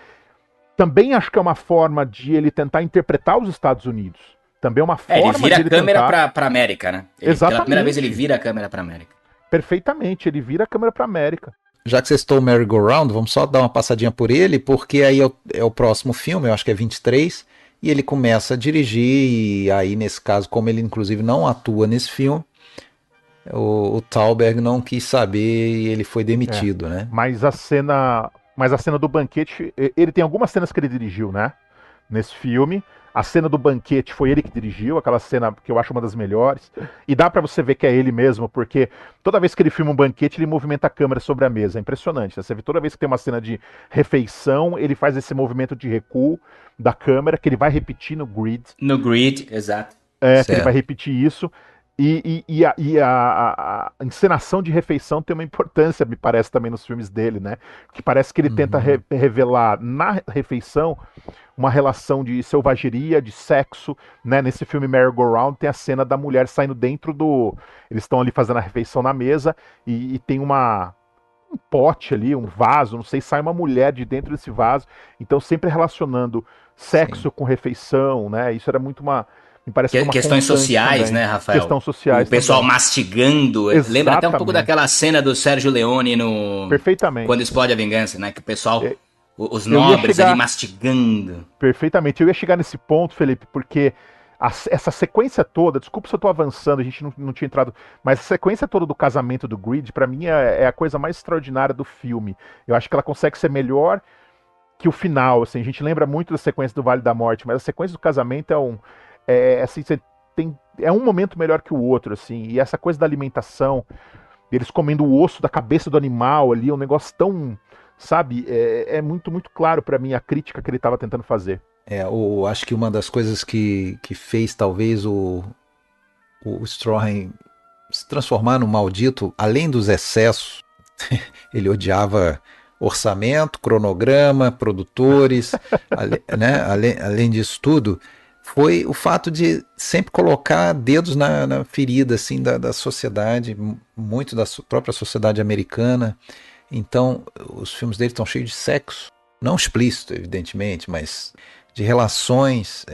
Também acho que é uma forma de ele tentar interpretar os Estados Unidos. Também é uma forma ele vira de ele a câmera tentar... pra América, né? Exatamente. Pela primeira vez ele vira a câmera pra América. Perfeitamente, ele vira a câmera pra América. Já que você citou o Merry Go Round, vamos só dar uma passadinha por ele, porque aí é o próximo filme, eu acho que é 23, e ele começa a dirigir, e aí nesse caso, como ele inclusive não atua nesse filme, o Thalberg não quis saber e ele foi demitido, né? Mas a cena do banquete, ele tem algumas cenas que ele dirigiu, né? Nesse filme. A cena do banquete foi ele que dirigiu, aquela cena que eu acho uma das melhores. E dá pra você ver que é ele mesmo, porque toda vez que ele filma um banquete, ele movimenta a câmera sobre a mesa. É impressionante, né? Você vê toda vez que tem uma cena de refeição, ele faz esse movimento de recuo da câmera, que ele vai repetir no Greed. No Greed, exato. Que ele vai repetir isso. E a encenação de refeição tem uma importância, me parece, também nos filmes dele, né? Que parece que ele tenta revelar na refeição uma relação de selvageria, de sexo, né? Nesse filme Merry Go Round tem a cena da mulher saindo dentro do... Eles estão ali fazendo a refeição na mesa e tem um pote ali, um vaso, não sei, sai uma mulher de dentro desse vaso. Então sempre relacionando sexo com refeição, né? Isso era muito uma... Me parece que questões sociais, também, né, Rafael? Questões sociais. O pessoal também. Mastigando. Exatamente. Lembra até um pouco daquela cena do Sérgio Leone no... Perfeitamente. Quando Explode a Vingança, né? Que o pessoal, os nobres ali mastigando. Perfeitamente. Eu ia chegar nesse ponto, Felipe, porque essa sequência toda, desculpa se eu tô avançando, a gente não tinha entrado, mas a sequência toda do casamento do Greed, pra mim, é a coisa mais extraordinária do filme. Eu acho que ela consegue ser melhor que o final, assim. A gente lembra muito da sequência do Vale da Morte, mas a sequência do casamento assim, é um momento melhor que o outro, assim, e essa coisa da alimentação, eles comendo o osso da cabeça do animal ali, um negócio tão, sabe, é muito, muito claro pra mim a crítica que ele estava tentando fazer. Acho que uma das coisas que fez talvez o Stroheim se transformar no maldito, além dos excessos, ele odiava orçamento, cronograma, produtores, né, além disso tudo, foi o fato de sempre colocar dedos na ferida assim, da sociedade, muito da própria sociedade americana. Então, os filmes dele estão cheios de sexo, não explícito, evidentemente, mas de relações,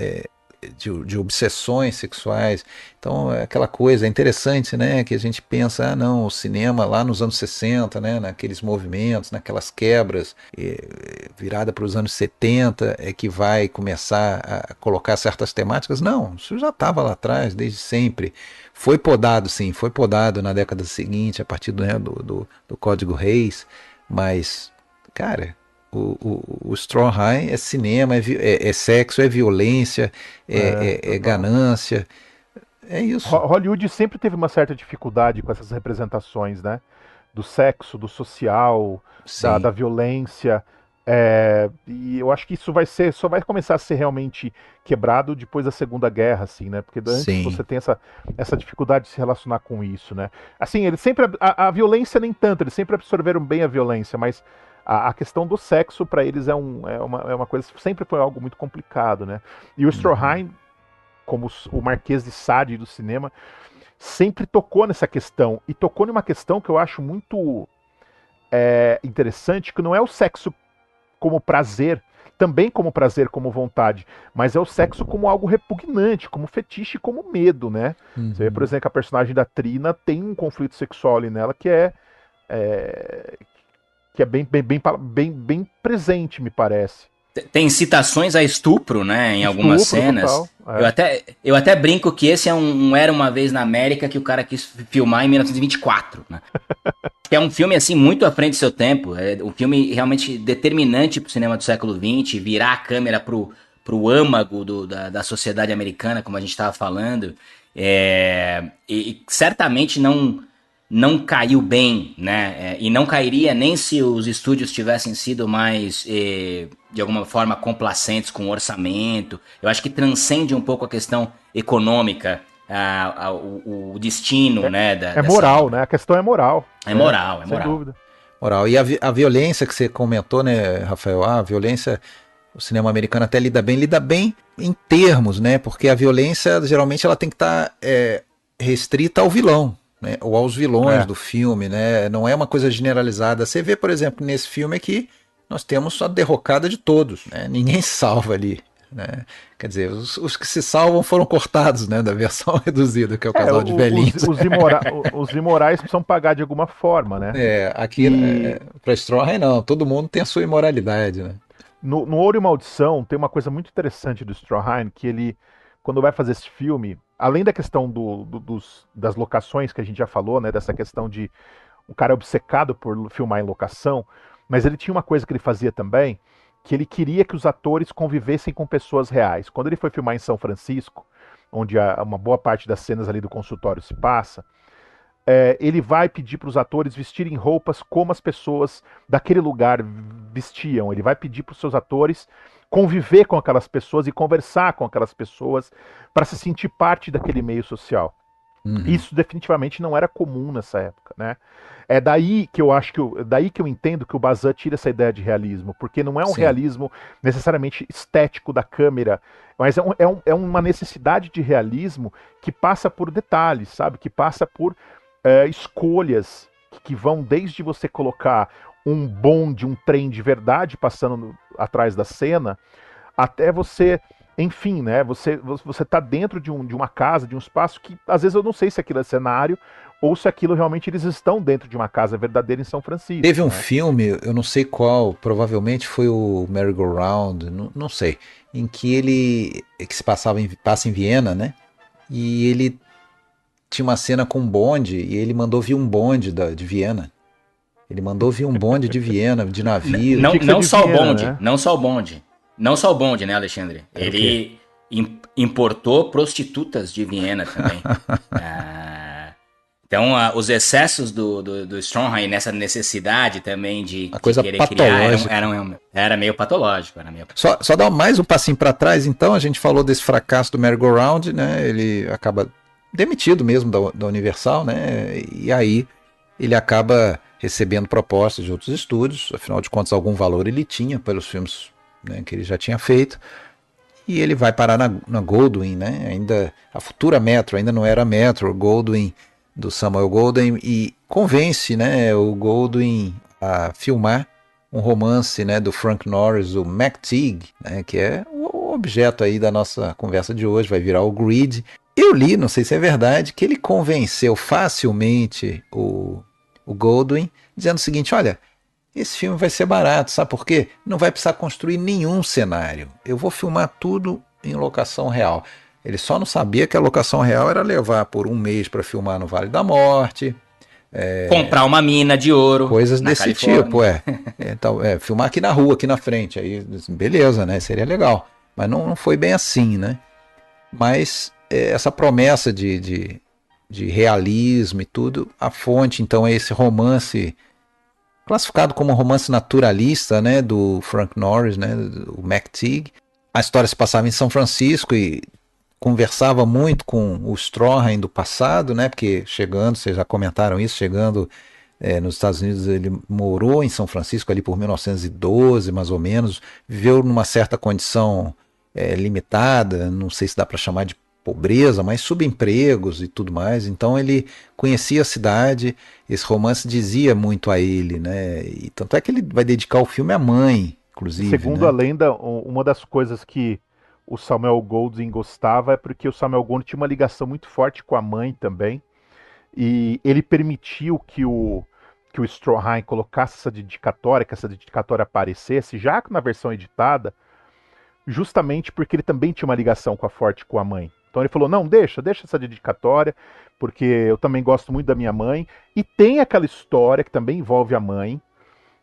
de obsessões sexuais. Então, é aquela coisa interessante, né, que a gente pensa, não, o cinema lá nos anos 60, né, naqueles movimentos, naquelas quebras, virada para os anos 70, é que vai começar a colocar certas temáticas. Não, isso já estava lá atrás, desde sempre. Foi podado, sim, foi podado na década seguinte, a partir do Código Reis, mas, cara, O Strauheim é cinema, é sexo, é violência, é ganância. É isso. Hollywood sempre teve uma certa dificuldade com essas representações, né? Do sexo, do social, da violência. E eu acho que isso só vai começar a ser realmente quebrado depois da Segunda Guerra, assim, né? Porque antes você tem essa dificuldade de se relacionar com isso, né? Assim, eles sempre. A violência nem tanto, eles sempre absorveram bem a violência, mas a questão do sexo, para eles, é uma coisa. Sempre foi algo muito complicado, né? E o Stroheim, como o Marquês de Sade do cinema, sempre tocou nessa questão. E tocou numa questão que eu acho muito interessante, que não é o sexo como prazer, também como prazer, como vontade, mas é o sexo como algo repugnante, como fetiche, como medo, né? Você vê, por exemplo, a personagem da Trina tem um conflito sexual ali nela que é bem presente, me parece. Tem citações a estupro, né, em algumas cenas. Eu até brinco que esse Era Uma Vez na América que o cara quis filmar em 1924, né? É um filme, assim, muito à frente do seu tempo. É um filme realmente determinante pro cinema do século XX, virar a câmera pro âmago da sociedade americana, como a gente estava falando. E certamente não caiu bem, né? E não cairia nem se os estúdios tivessem sido mais, de alguma forma, complacentes com o orçamento. Eu acho que transcende um pouco a questão econômica, o destino, né? Moral, né? A questão é moral. É moral. Sem dúvida. Moral. E a violência que você comentou, né, Rafael? A violência, o cinema americano até lida bem em termos, né? Porque a violência, geralmente, ela tem que estar restrita ao vilão. Né, ou aos vilões do filme, né? Não é uma coisa generalizada. Você vê, por exemplo, nesse filme aqui, nós temos a derrocada de todos, né? Ninguém se salva ali, né? Quer dizer, os que se salvam foram cortados, né, da versão reduzida, que é o casal de velhinhos. Os imorais precisam pagar de alguma forma, né? Aqui para Stroheim não, todo mundo tem a sua imoralidade, né? No Ouro e Maldição tem uma coisa muito interessante do Stroheim, que ele, quando vai fazer esse filme, além da questão das locações que a gente já falou, né, dessa questão de um cara obcecado por filmar em locação, mas ele tinha uma coisa que ele fazia também, que ele queria que os atores convivessem com pessoas reais. Quando ele foi filmar em São Francisco, onde uma boa parte das cenas ali do consultório se passa, ele vai pedir para os atores vestirem roupas como as pessoas daquele lugar vestiam. Ele vai pedir para os seus atores conviver com aquelas pessoas e conversar com aquelas pessoas para se sentir parte daquele meio social. Isso definitivamente não era comum nessa época, né? É daí que eu acho daí que eu entendo que o Bazin tira essa ideia de realismo, porque não é um realismo necessariamente estético da câmera, mas é uma necessidade de realismo que passa por detalhes, sabe? Que passa por escolhas que vão desde você colocar um bonde, um trem de verdade passando atrás da cena, até você, enfim, né? Você tá dentro de uma casa, de um espaço que às vezes eu não sei se aquilo é cenário ou se aquilo realmente eles estão dentro de uma casa verdadeira em São Francisco. Teve um filme, eu não sei qual, provavelmente foi o Merry Go Round, não sei, em que se passa em Viena, né? E ele tinha uma cena com um bonde e ele mandou vir um bonde de Viena. Ele mandou vir um bonde de Viena, de navio. Não só o bonde, né? Não só o bonde, né, Alexandre? Ele importou prostitutas de Viena também. Então, os excessos do Stroheim nessa necessidade também de querer patológica. criar era meio patológico. Só dar mais um passinho para trás, então, a gente falou desse fracasso do Merry Go Round, né? Ele acaba demitido mesmo da Universal, né? E aí ele acaba recebendo propostas de outros estúdios, afinal de contas algum valor ele tinha pelos filmes, né, que ele já tinha feito, e ele vai parar na Goldwyn, né? Ainda a futura Metro, ainda não era a Metro, Goldwyn, do Samuel Goldwyn, e convence, né, o Goldwyn a filmar um romance, né, do Frank Norris, o McTeague, né, que é o objeto aí da nossa conversa de hoje, vai virar o Greed. Eu li, não sei se é verdade, que ele convenceu facilmente o Goldwyn, dizendo o seguinte: olha, esse filme vai ser barato, sabe por quê? Não vai precisar construir nenhum cenário, eu vou filmar tudo em locação real. Ele só não sabia que a locação real era levar por um mês para filmar no Vale da Morte, Comprar uma mina de ouro. Coisas na desse Califórnia. tipo, Então, filmar aqui na rua, aqui na frente, aí beleza, né? Seria legal. Mas não foi bem assim, né? Mas essa promessa de realismo e tudo, a fonte, então, é esse romance classificado como um romance naturalista, né? Do Frank Norris, né? O McTeague. A história se passava em São Francisco e conversava muito com o Stroheim do passado, né? Porque chegando, vocês já comentaram isso, chegando nos Estados Unidos, ele morou em São Francisco ali por 1912, mais ou menos, viveu numa certa condição limitada, não sei se dá para chamar de pobreza, mas subempregos e tudo mais. Então ele conhecia a cidade, esse romance dizia muito a ele, né? E tanto é que ele vai dedicar o filme à mãe, inclusive. Segundo né? a lenda, uma das coisas que o Samuel Goldwyn gostava é porque o Samuel Goldwyn tinha uma ligação muito forte com a mãe também. E ele permitiu que o Stroheim colocasse essa dedicatória, que essa dedicatória aparecesse, já na versão editada, justamente porque ele também tinha uma ligação forte com a mãe. Então ele falou, não, deixa essa dedicatória, porque eu também gosto muito da minha mãe. E tem aquela história que também envolve a mãe,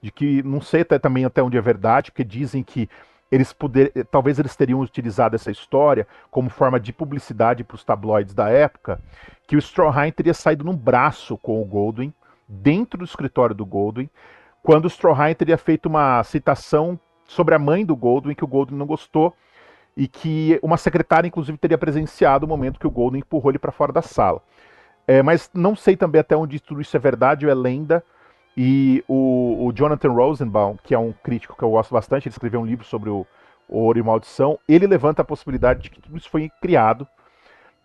de que, não sei também até onde é verdade, porque dizem que talvez eles teriam utilizado essa história como forma de publicidade para os tabloides da época, que o Stroheim teria saído num braço com o Goldwyn, dentro do escritório do Goldwyn, quando o Stroheim teria feito uma citação sobre a mãe do Goldwyn, que o Goldwyn não gostou, e que uma secretária, inclusive, teria presenciado o momento que o Goldwyn empurrou ele para fora da sala. Mas não sei também até onde tudo isso é verdade ou é lenda. E o Jonathan Rosenbaum, que é um crítico que eu gosto bastante, ele escreveu um livro sobre o Ouro e Maldição, ele levanta a possibilidade de que tudo isso foi criado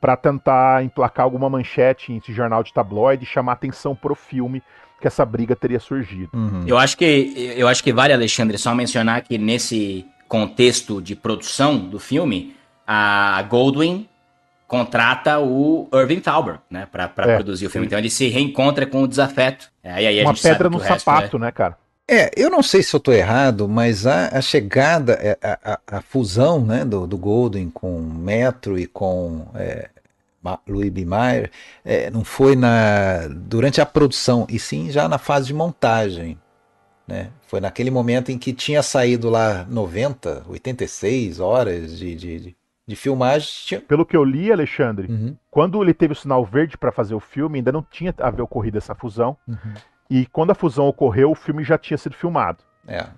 para tentar emplacar alguma manchete em esse jornal de tabloide e chamar atenção pro filme que essa briga teria surgido. Uhum. Eu acho que vale, Alexandre, só mencionar que nesse contexto de produção do filme, a Goldwyn contrata o Irving Thalberg, né, para produzir o filme. Então ele se reencontra com o desafeto. E aí Uma a gente sabe pedra que no o resto sapato, né, cara? Eu não sei se eu estou errado, mas a chegada, a fusão, né, do Goldwyn com o Metro e com Louis B. Mayer, não foi durante a produção, e sim já na fase de montagem. Né? Foi naquele momento em que tinha saído lá 86 horas de filmagem. Pelo que eu li, Alexandre, Uhum. quando ele teve o sinal verde para fazer o filme, ainda não tinha ocorrido essa fusão. Uhum. E quando a fusão ocorreu, o filme já tinha sido filmado.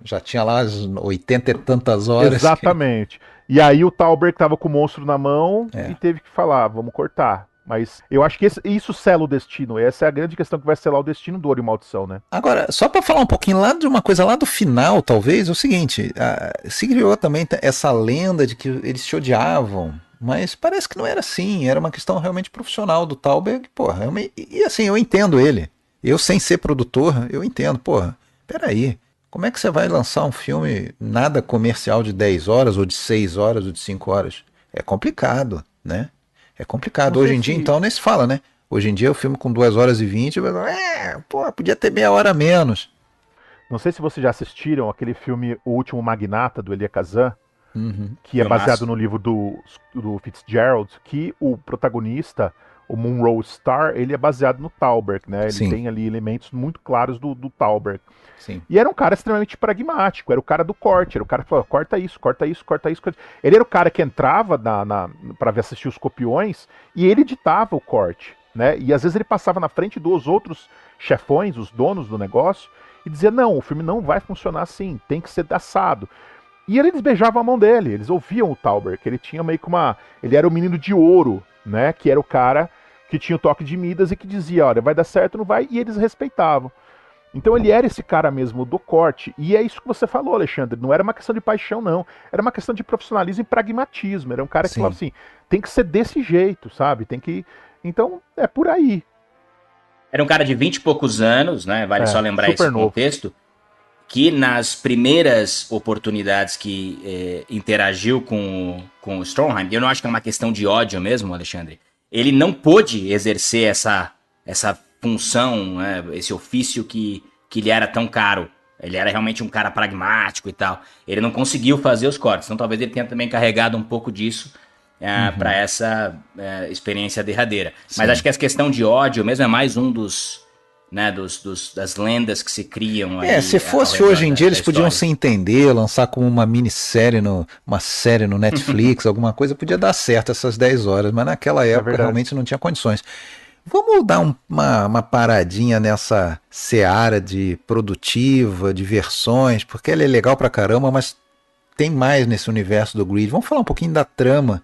Já tinha lá as 80 e tantas horas. Exatamente. E aí o Thalberg estava com o monstro na mão e teve que falar, vamos cortar. Mas eu acho que isso sela o destino. Essa é a grande questão que vai selar o destino do Ouro e Maldição, né? Agora, só para falar um pouquinho lá de uma coisa lá do final, talvez, é o seguinte, se criou também essa lenda de que eles se odiavam, mas parece que não era assim, era uma questão realmente profissional do Thalberg, porra, e assim, eu entendo ele. Eu, sem ser produtor, eu entendo, porra, peraí, como é que você vai lançar um filme nada comercial de 10 horas, ou de 6 horas, ou de 5 horas? É complicado, né? É complicado. Hoje em dia, então, nem se fala, né? Hoje em dia, o filme com 2 horas e 20, podia ter meia hora a menos. Não sei se vocês já assistiram aquele filme O Último Magnata, do Elia Kazan, que é Filmaço. baseado no livro do Fitzgerald, que o protagonista, o Monroe Star, ele é baseado no Thalberg, né? Ele Sim. tem ali elementos muito claros do Thalberg. Sim. E era um cara extremamente pragmático, era o cara do corte, era o cara que falava, corta isso, corta isso, corta isso. Ele era o cara que entrava para assistir os copiões e ele editava o corte, né? E às vezes ele passava na frente dos outros chefões, os donos do negócio, e dizia, não, o filme não vai funcionar assim, tem que ser assado. E eles beijavam a mão dele, eles ouviam o Thalberg, que ele tinha meio que ele era o menino de ouro, né? Que era o cara que tinha o toque de Midas e que dizia, olha, vai dar certo, não vai, e eles respeitavam. Então ele era esse cara mesmo do corte, e é isso que você falou, Alexandre, não era uma questão de paixão, não, era uma questão de profissionalismo e pragmatismo, era um cara que falava assim, tem que ser desse jeito, sabe, então é por aí. Era um cara de 20 e poucos anos, né, vale só lembrar esse contexto, que nas primeiras oportunidades que interagiu com o Stroheim, eu não acho que é uma questão de ódio mesmo, Alexandre, ele não pôde exercer essa função, né, esse ofício que lhe era tão caro. Ele era realmente um cara pragmático e tal. Ele não conseguiu fazer os cortes, então talvez ele tenha também carregado um pouco disso para essa experiência derradeira. Sim. Mas acho que essa questão de ódio mesmo é mais um dos né, das lendas que se criam aí Se fosse ao redor hoje em dia, eles da podiam história. se entender, lançar como uma minissérie, uma série no Netflix, alguma coisa, podia dar certo essas 10 horas, mas naquela É época verdade. realmente não tinha condições. Vamos dar uma paradinha nessa seara de produtiva, de versões, porque ela é legal pra caramba, mas tem mais nesse universo do Greed. Vamos falar um pouquinho da trama,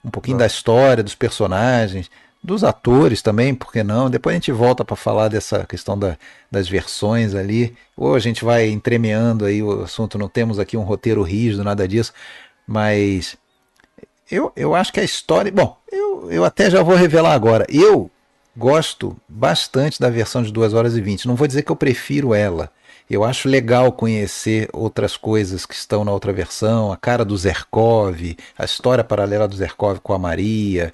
um pouquinho da Vamos. história, dos personagens, dos atores também, por que não? Depois a gente volta para falar dessa questão das versões ali. Ou a gente vai entremeando aí o assunto, não temos aqui um roteiro rígido, nada disso, mas eu acho que a história. Bom, eu até já vou revelar agora. Eu gosto bastante da versão de 2 horas e 20. Não vou dizer que eu prefiro ela. Eu acho legal conhecer outras coisas que estão na outra versão, a cara do Zerkov, a história paralela do Zerkov com a Maria,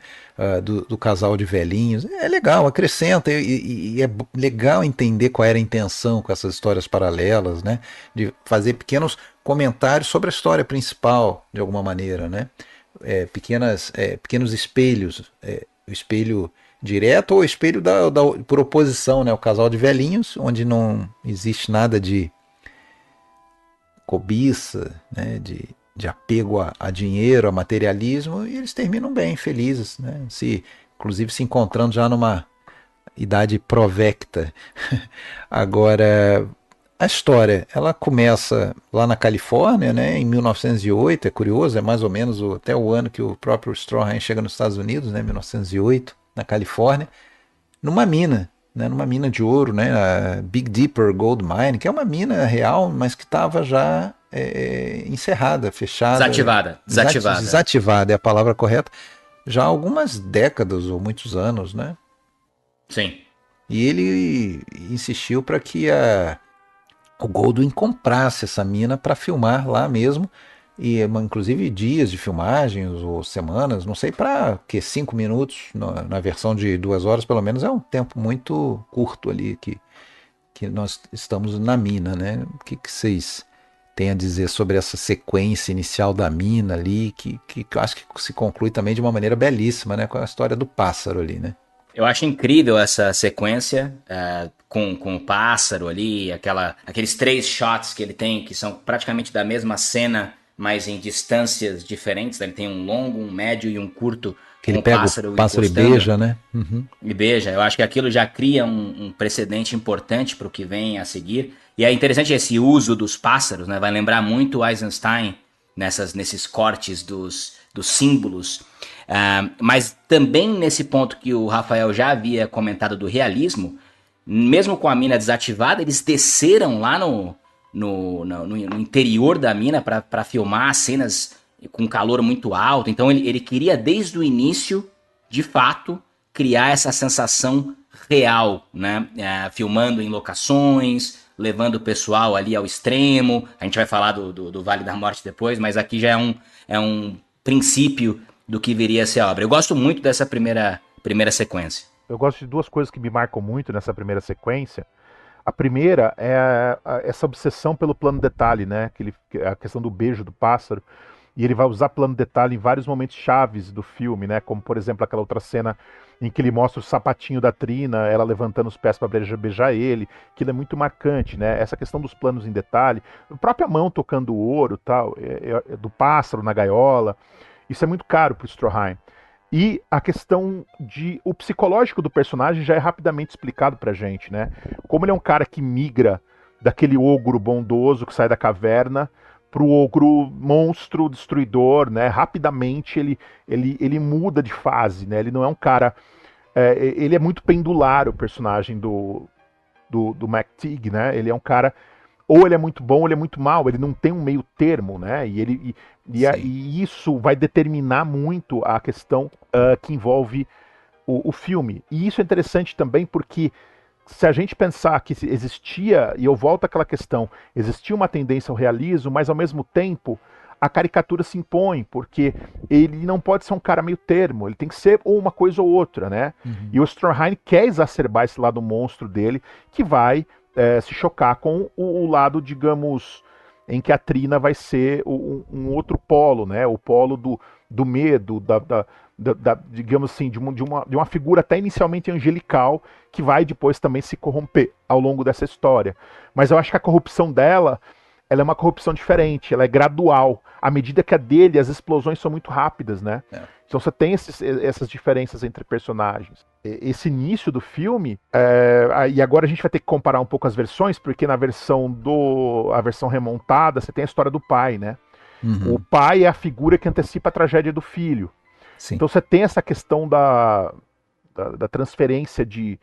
do casal de velhinhos. É legal, acrescenta e é legal entender qual era a intenção com essas histórias paralelas, né? De fazer pequenos comentários sobre a história principal, de alguma maneira, né? Pequenos espelhos, o espelho direto ou espelho por oposição, né? O casal de velhinhos, onde não existe nada de cobiça, né? De apego a dinheiro, a materialismo, e eles terminam bem, felizes, né? Inclusive se encontrando já numa idade provecta. Agora, a história, ela começa lá na Califórnia, né, em 1908, é curioso, é mais ou menos até o ano que o próprio Stroheim chega nos Estados Unidos, né, 1908, na Califórnia, numa mina, né, numa mina de ouro, né, a Big Dipper Gold Mine, que é uma mina real, mas que estava já encerrada, fechada, Desativada. desativada é a palavra correta, já há algumas décadas ou muitos anos, né? Sim. E ele insistiu para que o Goldwyn comprasse essa mina para filmar lá mesmo, e inclusive dias de filmagens ou semanas, não sei para que 5 minutos na versão de 2 horas, pelo menos é um tempo muito curto ali que nós estamos na mina, né? O que vocês têm a dizer sobre essa sequência inicial da mina ali, que eu acho que se conclui também de uma maneira belíssima, né? Com a história do pássaro ali, né? Eu acho incrível essa sequência com o pássaro ali, aqueles 3 shots que ele tem, que são praticamente da mesma cena, mas em distâncias diferentes. Ele tem um longo, um médio e um curto Que com ele o pega pássaro o pássaro encostando. e beija, né? Uhum. E beija. Eu acho que aquilo já cria um precedente importante para o que vem a seguir. E é interessante esse uso dos pássaros, né? Vai lembrar muito Eisenstein nesses cortes dos símbolos. Mas também nesse ponto que o Rafael já havia comentado do realismo, mesmo com a mina desativada, eles desceram lá no interior da mina para filmar cenas com calor muito alto. Então ele queria desde o início, de fato, criar essa sensação real, né? Filmando em locações, levando o pessoal ali ao extremo. A gente vai falar do Vale da Morte depois, mas aqui já é um princípio do que viria a ser a obra. Eu gosto muito dessa primeira sequência. Eu gosto de 2 coisas que me marcam muito nessa primeira sequência. A primeira é essa obsessão pelo plano detalhe, né? A questão do beijo do pássaro. E ele vai usar plano detalhe em vários momentos chaves do filme, né? Como, por exemplo, aquela outra cena em que ele mostra o sapatinho da Trina, ela levantando os pés para beijar ele, que é muito marcante, né? Essa questão dos planos em detalhe, a própria mão tocando o ouro, tal, do pássaro na gaiola, isso é muito caro para o Stroheim. E a questão o psicológico do personagem já é rapidamente explicado pra gente, né? Como ele é um cara que migra daquele ogro bondoso que sai da caverna pro ogro monstro destruidor, né? Rapidamente ele muda de fase, né? Ele não é um cara... ele é muito pendular, o personagem do McTeague, né? Ele é um cara... Ou ele é muito bom ou ele é muito mal, ele não tem um meio termo, né? E isso vai determinar muito a questão que envolve o filme. E isso é interessante também porque se a gente pensar que existia, e eu volto àquela questão, existia uma tendência ao realismo, mas ao mesmo tempo a caricatura se impõe, porque ele não pode ser um cara meio termo, ele tem que ser ou uma coisa ou outra, né? Uhum. E o Stroheim quer exacerbar esse lado monstro dele, que vai se chocar com o lado, digamos, em que a Trina vai ser um outro polo, né? O polo do medo, digamos assim, de uma figura até inicialmente angelical, que vai depois também se corromper ao longo dessa história. Mas eu acho que a corrupção dela, ela é uma corrupção diferente, ela é gradual. À medida que a dele, as explosões são muito rápidas, né? Então você tem essas diferenças entre personagens. Esse início do filme, e agora a gente vai ter que comparar um pouco as versões, porque na versão remontada, você tem a história do pai, né? O pai é a figura que antecipa a tragédia do filho. Sim. Então você tem essa questão da transferência de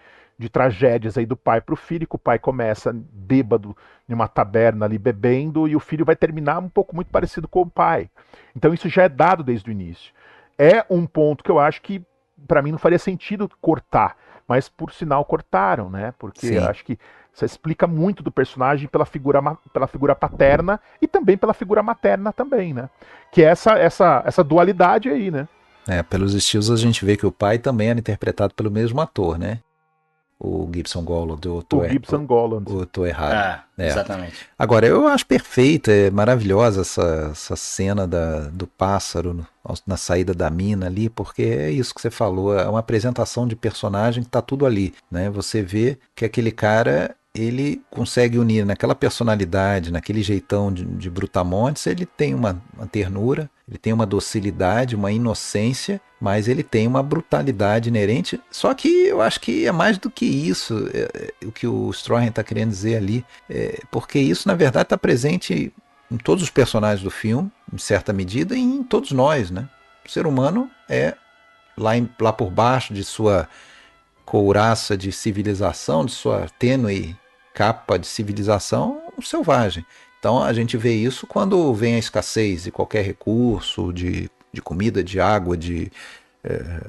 tragédias aí do pai para o filho, que o pai começa bêbado em uma taberna ali bebendo, e o filho vai terminar um pouco muito parecido com o pai. Então isso já é dado desde o início. É um ponto que eu acho que para mim não faria sentido cortar, mas por sinal cortaram, né? Porque eu acho que você explica muito do personagem pela figura paterna e também pela figura materna também, né? Que é essa dualidade aí, né? Pelos estilos a gente vê que o pai também era interpretado pelo mesmo ator, né? O Gibson Goland. Eu tô errado. Exatamente. Agora, eu acho perfeita, é maravilhosa essa cena do pássaro na saída da mina ali, porque é isso que você falou, é uma apresentação de personagem que tá tudo ali, né? Você vê que aquele cara, ele consegue unir naquela personalidade, naquele jeitão de brutamontes, ele tem uma ternura, ele tem uma docilidade, uma inocência, mas ele tem uma brutalidade inerente. Só que eu acho que é mais do que isso, o que o Stroheim está querendo dizer ali, porque isso na verdade está presente em todos os personagens do filme, em certa medida, e em todos nós, né? O ser humano é lá por baixo de sua couraça de civilização, de sua tênue capa de civilização, um selvagem. Então a gente vê isso quando vem a escassez de qualquer recurso, de comida, de água,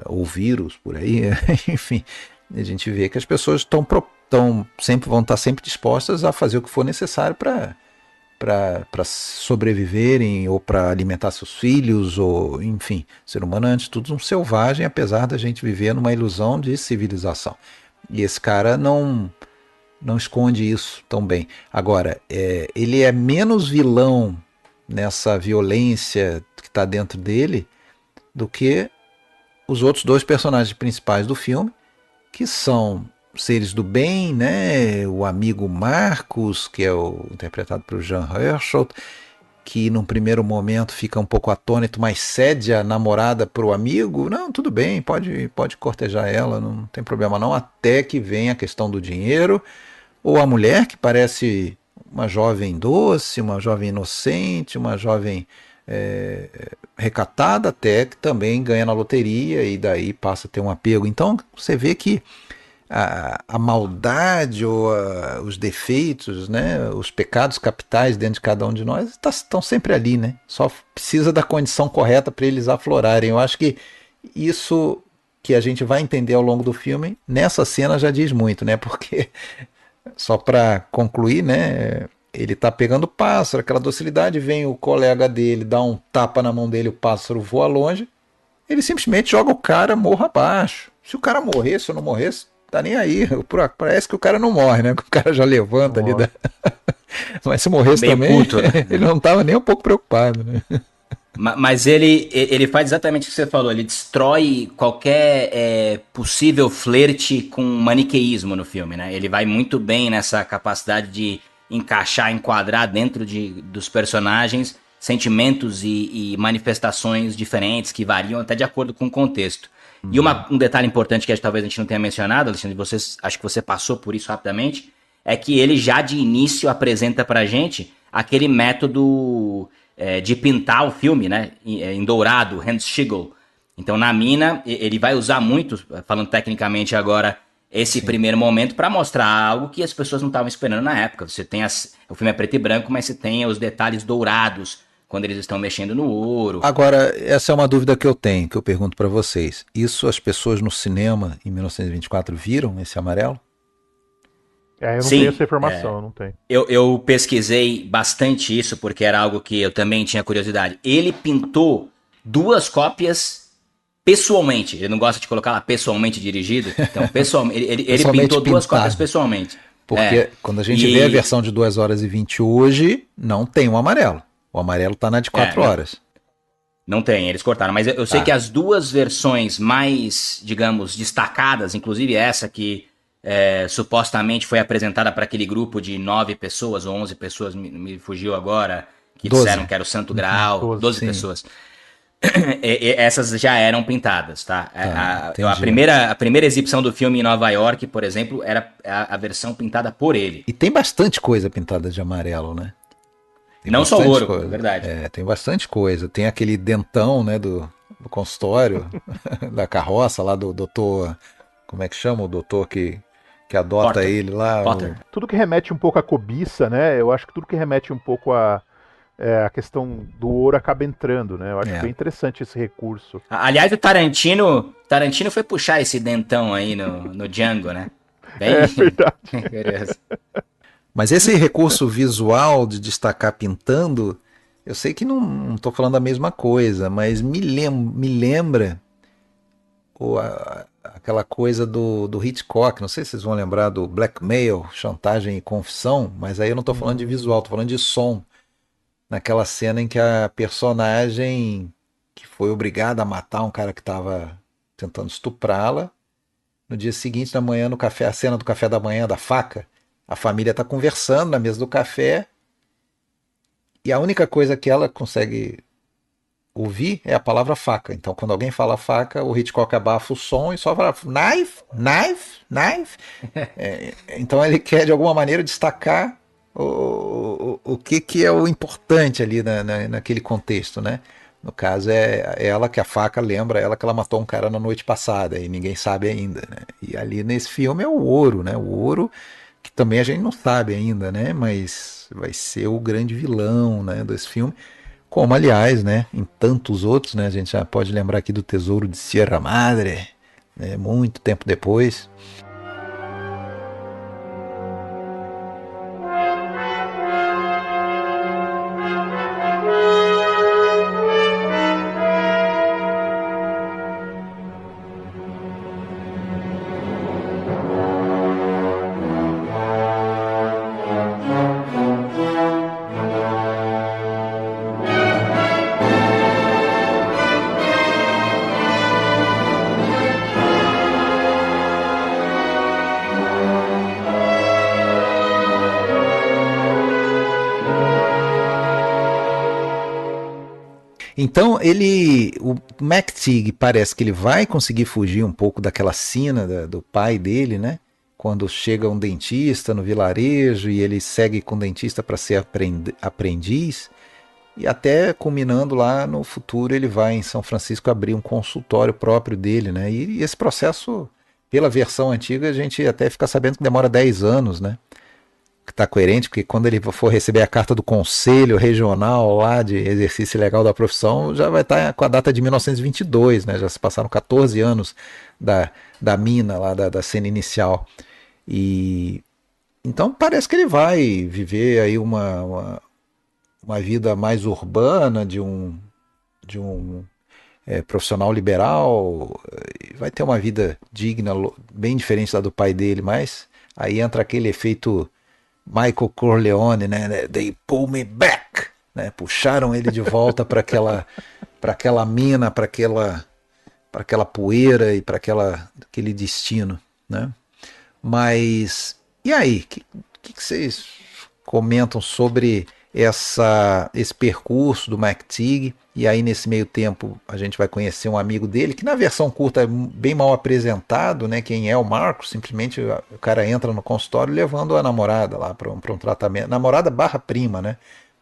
ou vírus por aí, enfim. A gente vê que as pessoas vão estar sempre dispostas a fazer o que for necessário para sobreviverem ou para alimentar seus filhos, ou enfim, o ser humano é antes de tudo um selvagem, apesar da gente viver numa ilusão de civilização. E esse cara não esconde isso tão bem. Agora, ele é menos vilão nessa violência que está dentro dele do que os outros dois personagens principais do filme, que são seres do bem, né? O amigo Marcos, que é interpretado pelo Jean Hersholt, que num primeiro momento fica um pouco atônito, mas cede a namorada para o amigo. Não, tudo bem, pode cortejar ela, não tem problema não, até que vem a questão do dinheiro. Ou a mulher, que parece uma jovem doce, uma jovem inocente, uma jovem recatada, até que também ganha na loteria e daí passa a ter um apego. Então você vê que a maldade ou os defeitos, né, os pecados capitais dentro de cada um de nós estão sempre ali, né? Só precisa da condição correta para eles aflorarem. Eu acho que isso que a gente vai entender ao longo do filme, nessa cena já diz muito, né? Porque, só para concluir, né, ele tá pegando o pássaro, aquela docilidade, vem o colega dele, dá um tapa na mão dele, o pássaro voa longe, ele simplesmente joga o cara morro abaixo. Se o cara morresse ou não morresse, tá nem aí. Parece que o cara não morre, né? Que o cara já levanta ali. Mas se morresse bem também, puto, né? Ele não tava nem um pouco preocupado, né? Mas ele faz exatamente o que você falou, ele destrói qualquer possível flerte com maniqueísmo no filme, né? Ele vai muito bem nessa capacidade de enquadrar dentro dos personagens sentimentos e manifestações diferentes que variam até de acordo com o contexto. E um detalhe importante que talvez a gente não tenha mencionado, Alexandre, acho que você passou por isso rapidamente, é que ele já de início apresenta pra gente aquele método de pintar o filme, né, em dourado, Hans Schiegel. Então na mina ele vai usar muito, falando tecnicamente agora, esse primeiro momento para mostrar algo que as pessoas não estavam esperando na época. Você tem o filme é preto e branco, mas você tem os detalhes dourados quando eles estão mexendo no ouro. Agora, essa é uma dúvida que eu tenho, que eu pergunto para vocês. Isso as pessoas no cinema em 1924 viram esse amarelo? Eu não tenho essa informação, eu não tenho. Eu pesquisei bastante isso, porque era algo que eu também tinha curiosidade. Ele pintou 2 cópias pessoalmente. Ele não gosta de colocar lá pessoalmente dirigido. Então, ele pintou 2 cópias pessoalmente. Porque quando a gente vê a versão de 2 horas e 20 hoje, não tem o amarelo. O amarelo tá na de 4 horas. Não tem, eles cortaram. Mas eu sei que as duas versões mais, digamos, destacadas, inclusive essa que supostamente foi apresentada para aquele grupo de 9 pessoas ou 11 pessoas, me fugiu agora, que 12. disseram que era o Santo Graal, 12 sim. pessoas. Essas já eram pintadas, tá? A primeira exibição do filme em Nova York, por exemplo, era a versão pintada por ele. E tem bastante coisa pintada de amarelo, né? Tem não só ouro, coisa. É verdade. Tem bastante coisa. Tem aquele dentão, né, do consultório, da carroça lá do doutor... Como é que chama o doutor que adota Potter. ele lá? Potter. Tudo que remete um pouco à cobiça, né? Eu acho que tudo que remete um pouco a questão do ouro acaba entrando, né? Eu acho bem interessante esse recurso. Aliás, o Tarantino foi puxar esse dentão aí no Django, né? Bem... É verdade. Curioso. Mas esse recurso visual de destacar pintando, eu sei que não estou falando a mesma coisa, mas me lembra aquela coisa do Hitchcock. Não sei se vocês vão lembrar do Blackmail, Chantagem e Confissão, mas aí eu não estou falando de visual, estou falando de som. Naquela cena em que a personagem que foi obrigada a matar um cara que estava tentando estuprá-la, no dia seguinte, na manhã, no café, a cena do café da manhã, da faca, a família está conversando na mesa do café e a única coisa que ela consegue ouvir é a palavra faca. Então, quando alguém fala faca, o Hitchcock abafa o som e só fala knife, knife, knife. Então, ele quer, de alguma maneira, destacar o que é o importante ali naquele contexto, né? No caso, é ela que a faca lembra ela que ela matou um cara na noite passada e ninguém sabe ainda, né? E ali nesse filme é o ouro, né? O ouro que também a gente não sabe ainda, né? Mas vai ser o grande vilão, né, desse filme. Como, aliás, né, em tantos outros, né? A gente já pode lembrar aqui do Tesouro de Sierra Madre, né, muito tempo depois. Então o McTeague parece que ele vai conseguir fugir um pouco daquela sina do pai dele, né? Quando chega um dentista no vilarejo e ele segue com o dentista para ser aprendiz, e até culminando lá no futuro ele vai em São Francisco abrir um consultório próprio dele, né? E esse processo, pela versão antiga, a gente até fica sabendo que demora 10 anos, né? Que está coerente, porque quando ele for receber a carta do Conselho Regional lá de Exercício Legal da Profissão, já vai estar com a data de 1922, né? Já se passaram 14 anos da mina lá, da cena inicial. E então parece que ele vai viver aí uma vida mais urbana de um profissional liberal, vai ter uma vida digna, bem diferente da do pai dele, mas aí entra aquele efeito Michael Corleone, né? They pull me back, né? Puxaram ele de volta para aquela mina, para aquela poeira e para aquele destino, né? Mas e aí, que vocês comentam sobre esse percurso do McTeague? E aí nesse meio tempo a gente vai conhecer um amigo dele que na versão curta é bem mal apresentado, né? Quem é o Marcos? Simplesmente o cara entra no consultório levando a namorada lá para um tratamento, namorada barra prima, né?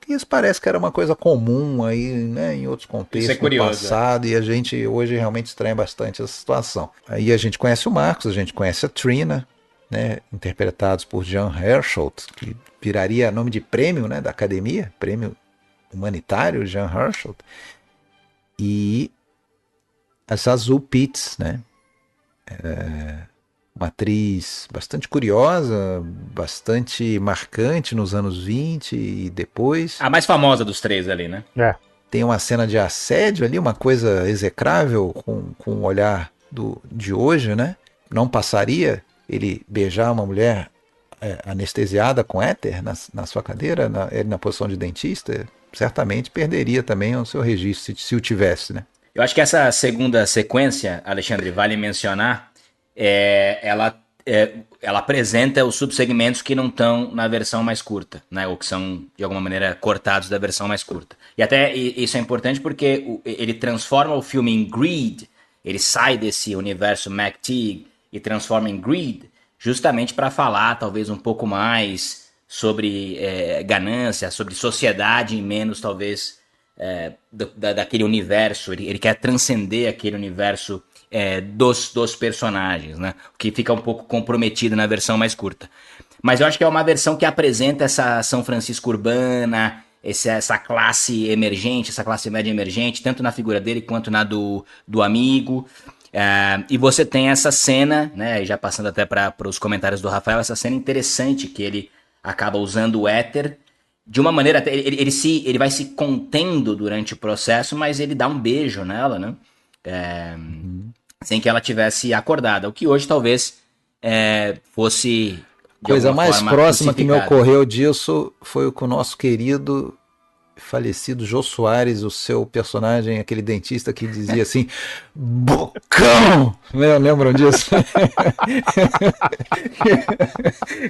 Isso parece que era uma coisa comum aí, né, em outros contextos do passado, e a gente hoje realmente estranha bastante essa situação. Aí a gente conhece o Marcos, a gente conhece a Trina, né, interpretados por Jean Hersholt, que viraria nome de prêmio, né, da academia, prêmio humanitário Jean Hersholt, e a Zazie Pitts, né, uma atriz bastante curiosa, bastante marcante nos anos 20 e depois. A mais famosa dos três ali, né? Tem uma cena de assédio ali, uma coisa execrável com o olhar de hoje, né? Não passaria ele beijar uma mulher anestesiada com éter na sua cadeira, ele na posição de dentista? certamente perderia também o seu registro, se o tivesse, né? Eu acho que essa segunda sequência, Alexandre, vale mencionar, ela apresenta os subsegmentos que não estão na versão mais curta, né? Ou que são, de alguma maneira, cortados da versão mais curta. E até isso é importante porque ele transforma o filme em Greed, ele sai desse universo McTeague e transforma em Greed, justamente para falar talvez um pouco mais sobre ganância, sobre sociedade e menos talvez daquele universo. Ele quer transcender aquele universo dos personagens, né? O que fica um pouco comprometido na versão mais curta. Mas eu acho que é uma versão que apresenta essa São Francisco urbana, essa classe emergente, essa classe média emergente, tanto na figura dele quanto na do amigo. E você tem essa cena, né, já passando até para os comentários do Rafael, essa cena interessante que ele acaba usando o éter de uma maneira, ele vai se contendo durante o processo, mas ele dá um beijo nela, né, sem que ela tivesse acordada, o que hoje talvez fosse coisa mais próxima que me ocorreu disso foi com o nosso querido falecido Jô Soares, o seu personagem, aquele dentista que dizia assim, bocão! Lembram disso?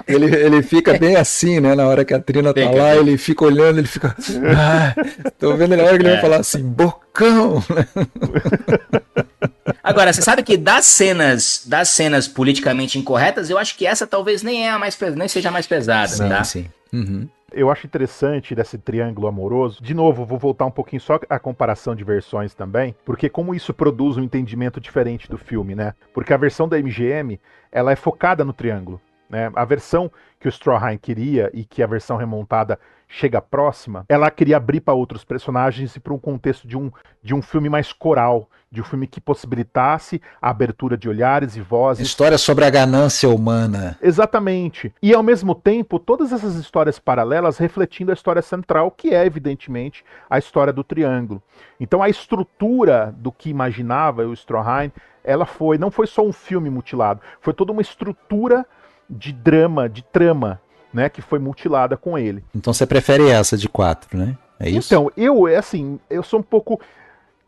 ele fica bem assim, né? Na hora que a Trina tá lá, ele fica olhando, ele fica... tô vendo na hora que ele vai falar assim, bocão! Agora, você sabe que das cenas politicamente incorretas, eu acho que essa talvez nem seja a mais pesada, sim, tá? Sim. Uhum. Eu acho interessante desse triângulo amoroso. De novo, vou voltar um pouquinho só à comparação de versões também, porque como isso produz um entendimento diferente do filme, né? Porque a versão da MGM, ela é focada no triângulo, né? A versão que o Stroheim queria e que a versão remontada chega próxima, ela queria abrir para outros personagens e para um contexto de um filme mais coral, de um filme que possibilitasse a abertura de olhares e vozes. História sobre a ganância humana. Exatamente. E ao mesmo tempo, todas essas histórias paralelas refletindo a história central, que é, evidentemente, a história do triângulo. Então a estrutura do que imaginava o Stroheim, não foi só um filme mutilado, foi toda uma estrutura de drama, de trama, né, que foi mutilada com ele. Então você prefere essa de 4, né? É isso? Então, eu sou um pouco...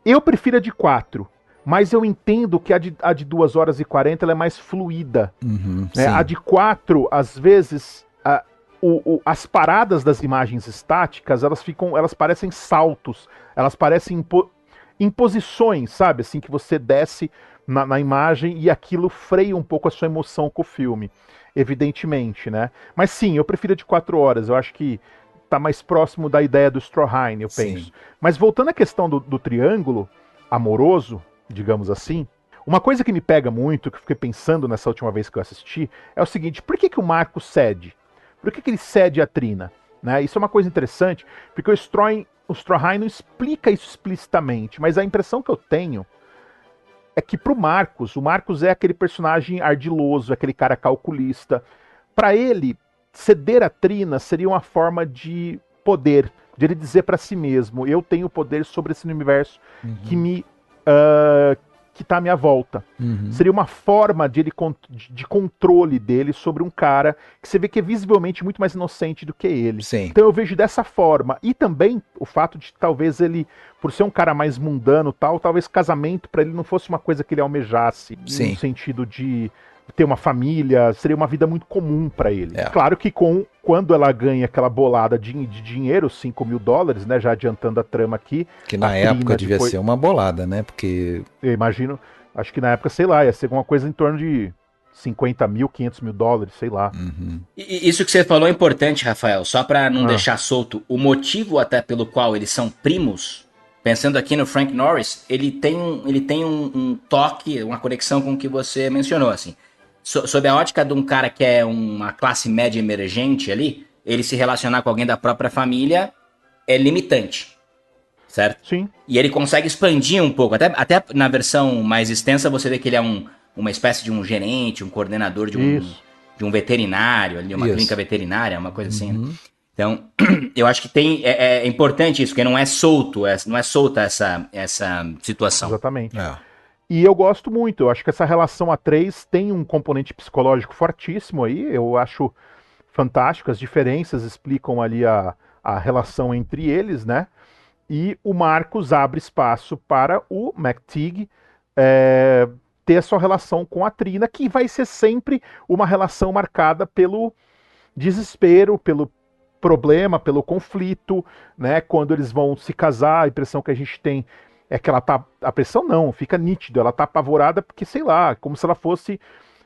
Eu prefiro a de 4, mas eu entendo que a de 2 horas e 40 ela é mais fluida. Né? A de 4, às vezes, as paradas das imagens estáticas, elas parecem saltos, elas parecem imposições, sabe? Assim, que você desce na imagem e aquilo freia um pouco a sua emoção com o filme, evidentemente, né? Mas sim, eu prefiro a de 4 horas, eu acho que tá mais próximo da ideia do Stroheim, eu penso. Sim. Mas voltando à questão do triângulo amoroso, digamos assim, uma coisa que me pega muito, que eu fiquei pensando nessa última vez que eu assisti, é o seguinte: por que o Marco cede? Por que ele cede a Trina? Né? Isso é uma coisa interessante, porque o Stroheim não explica isso explicitamente, mas a impressão que eu tenho é que pro Marcos, o Marcos é aquele personagem ardiloso, aquele cara calculista. Para ele, ceder a Trina seria uma forma de poder, de ele dizer para si mesmo: eu tenho poder sobre esse universo que tá à minha volta. Seria uma forma de controle dele sobre um cara que você vê que é visivelmente muito mais inocente do que ele. Sim. Então eu vejo dessa forma. E também o fato de talvez ele, por ser um cara mais mundano talvez casamento para ele não fosse uma coisa que ele almejasse. Sim. No sentido de ter uma família, seria uma vida muito comum para ele. Claro que quando ela ganha aquela bolada de dinheiro, $5.000, né, já adiantando a trama aqui. Que na época devia ser uma bolada, né, porque... Eu imagino, acho que na época, sei lá, ia ser alguma coisa em torno de $50 mil, $500.000, sei lá. E isso que você falou é importante, Rafael, só para não deixar solto, o motivo até pelo qual eles são primos, pensando aqui no Frank Norris, ele tem um toque, uma conexão com o que você mencionou, assim. Sob a ótica de um cara que é uma classe média emergente ali, ele se relacionar com alguém da própria família é limitante, certo? Sim. E ele consegue expandir um pouco, até na versão mais extensa você vê que ele é uma espécie de um gerente, um coordenador de um veterinário, ali, uma clínica veterinária, uma coisa assim, né? Então, eu acho que é importante isso, porque não é solta essa situação. Exatamente. E eu gosto muito, eu acho que essa relação a 3 tem um componente psicológico fortíssimo aí, eu acho fantástico, as diferenças explicam ali a a relação entre eles, né? E o Marcos abre espaço para o McTeague ter a sua relação com a Trina, que vai ser sempre uma relação marcada pelo desespero, pelo problema, pelo conflito, né? Quando eles vão se casar, a impressão que a gente tem é que ela tá. A pressão não, fica nítido, ela tá apavorada porque, sei lá, como se ela fosse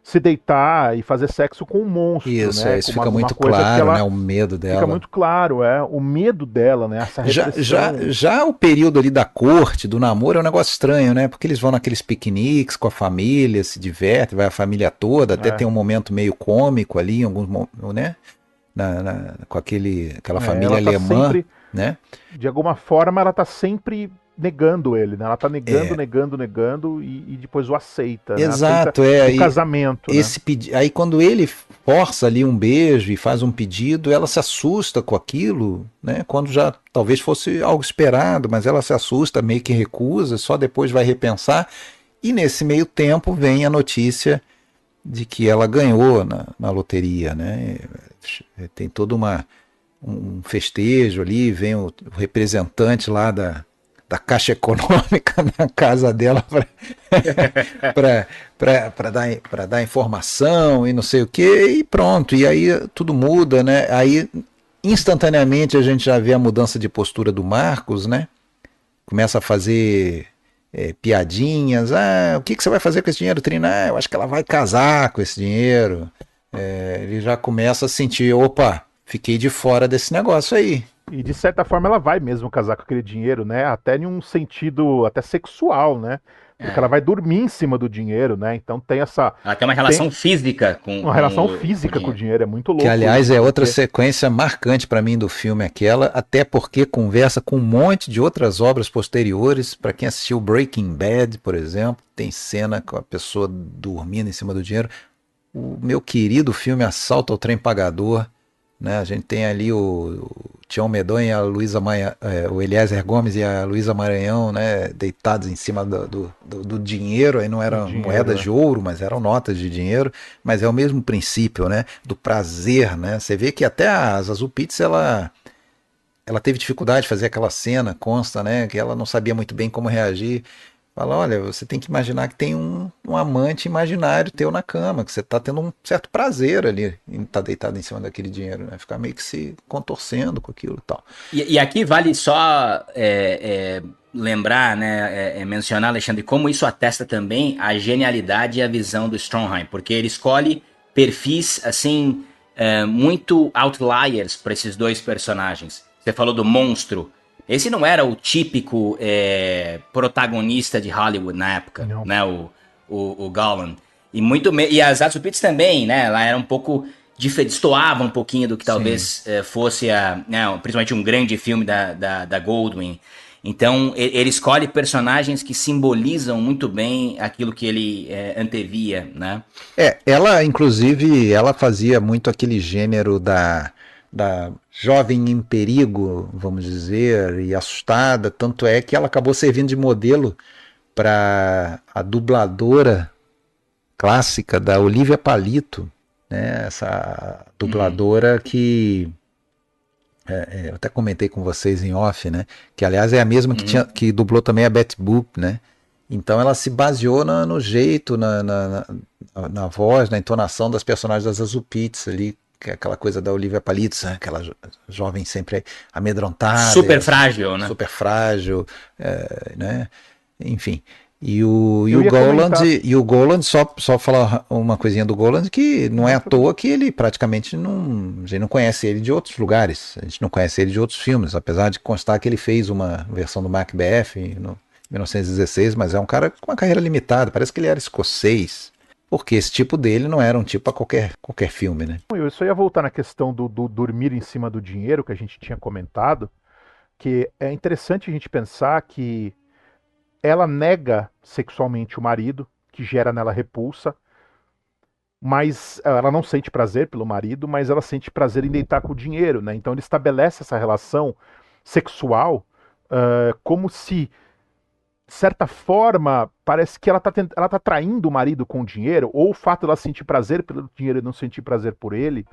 se deitar e fazer sexo com um monstro, Isso, né? isso Com fica muito coisa que claro, ela né? O medo dela. fica muito claro, o medo dela, né? Essa repressão. Já o período ali da corte, do namoro, é um negócio estranho, né? Porque eles vão naqueles piqueniques com a família, se divertem, vai a família toda, até tem um momento meio cômico ali, em alguns momentos, né? Com aquela família ela tá alemã, sempre, né? de alguma forma, ela tá sempre negando ele, né? Ela tá negando e depois o aceita, né? Exato, aceita o aí casamento, esse aí quando ele força ali um beijo e faz um pedido, ela se assusta com aquilo, né? Quando já talvez fosse algo esperado, mas ela se assusta, meio que recusa, só depois vai repensar. E nesse meio tempo vem a notícia de que ela ganhou na loteria, né? Tem todo um festejo ali, vem o representante lá da Caixa Econômica na casa dela para dar informação e não sei o que, e pronto, e aí tudo muda, né? Aí instantaneamente a gente já vê a mudança de postura do Marcos, né? Começa a fazer piadinhas, o que você vai fazer com esse dinheiro, Trina? Eu acho que ela vai casar com esse dinheiro. Ele já começa a sentir, opa, fiquei de fora desse negócio aí. E de certa forma ela vai mesmo casar com aquele dinheiro, né? Até em um sentido até sexual, né? Porque ela vai dormir em cima do dinheiro, né? Então tem essa. Ela tem uma relação física com uma relação física com o dinheiro, é muito louco. Que, aliás, isso, outra sequência marcante para mim do filme, aquela, até porque conversa com um monte de outras obras posteriores. Para quem assistiu Breaking Bad, por exemplo, tem cena com a pessoa dormindo em cima do dinheiro. O meu querido filme Assalto ao Trem Pagador, né? A gente tem ali o Tião Medonha e a Luísa o Eliezer Gomes e a Luísa Maranhão, né, deitados em cima do dinheiro. Aí não eram moedas de ouro, mas eram notas de dinheiro. Mas é o mesmo princípio, né, do prazer, né? Você vê que até a Zazu Pitts, ela teve dificuldade de fazer aquela cena, consta, né, que ela não sabia muito bem como reagir. Fala, olha, você tem que imaginar que tem um amante imaginário teu na cama, que você está tendo um certo prazer ali em estar deitado em cima daquele dinheiro, né? Ficar meio que se contorcendo com aquilo e tal. E aqui vale só lembrar, né, mencionar, Alexandre, como isso atesta também a genialidade e a visão do Stromheim, porque ele escolhe perfis, assim, muito outliers para esses dois personagens. Você falou do monstro. Esse não era o típico protagonista de Hollywood na época, não, né? O Golan. E a Zazu Pitts também, né? Ela era um pouco destoava um pouquinho do que talvez fosse principalmente um grande filme da Goldwyn. Então ele escolhe personagens que simbolizam muito bem aquilo que ele antevia, né? Ela, inclusive, ela fazia muito aquele gênero da jovem em perigo, vamos dizer, e assustada, tanto é que ela acabou servindo de modelo para a dubladora clássica da Olivia Palito, né? Essa dubladora que eu até comentei com vocês em off, né? Que aliás é a mesma que dublou também a Betty Boop, né? Então ela se baseou no jeito, na voz, na entonação das personagens das Zazu Pitts ali, que é aquela coisa da Olivia Palito, né? Aquela jovem sempre amedrontada. Super frágil, né? Super frágil, né? Enfim. E o Golan, só falar uma coisinha do Golan, que não é à toa que ele praticamente a gente não conhece ele de outros lugares, a gente não conhece ele de outros filmes, apesar de constar que ele fez uma versão do Macbeth em 1916, mas é um cara com uma carreira limitada, parece que ele era escocês. Porque esse tipo dele não era um tipo a qualquer filme, né? Eu só ia voltar na questão do dormir em cima do dinheiro que a gente tinha comentado, que é interessante a gente pensar que ela nega sexualmente o marido, que gera nela repulsa, mas ela não sente prazer pelo marido, mas ela sente prazer em deitar com o dinheiro, né? Então ele estabelece essa relação sexual como se de certa forma, parece que ela tá traindo o marido com o dinheiro, ou o fato dela sentir prazer pelo dinheiro e não sentir prazer por ele,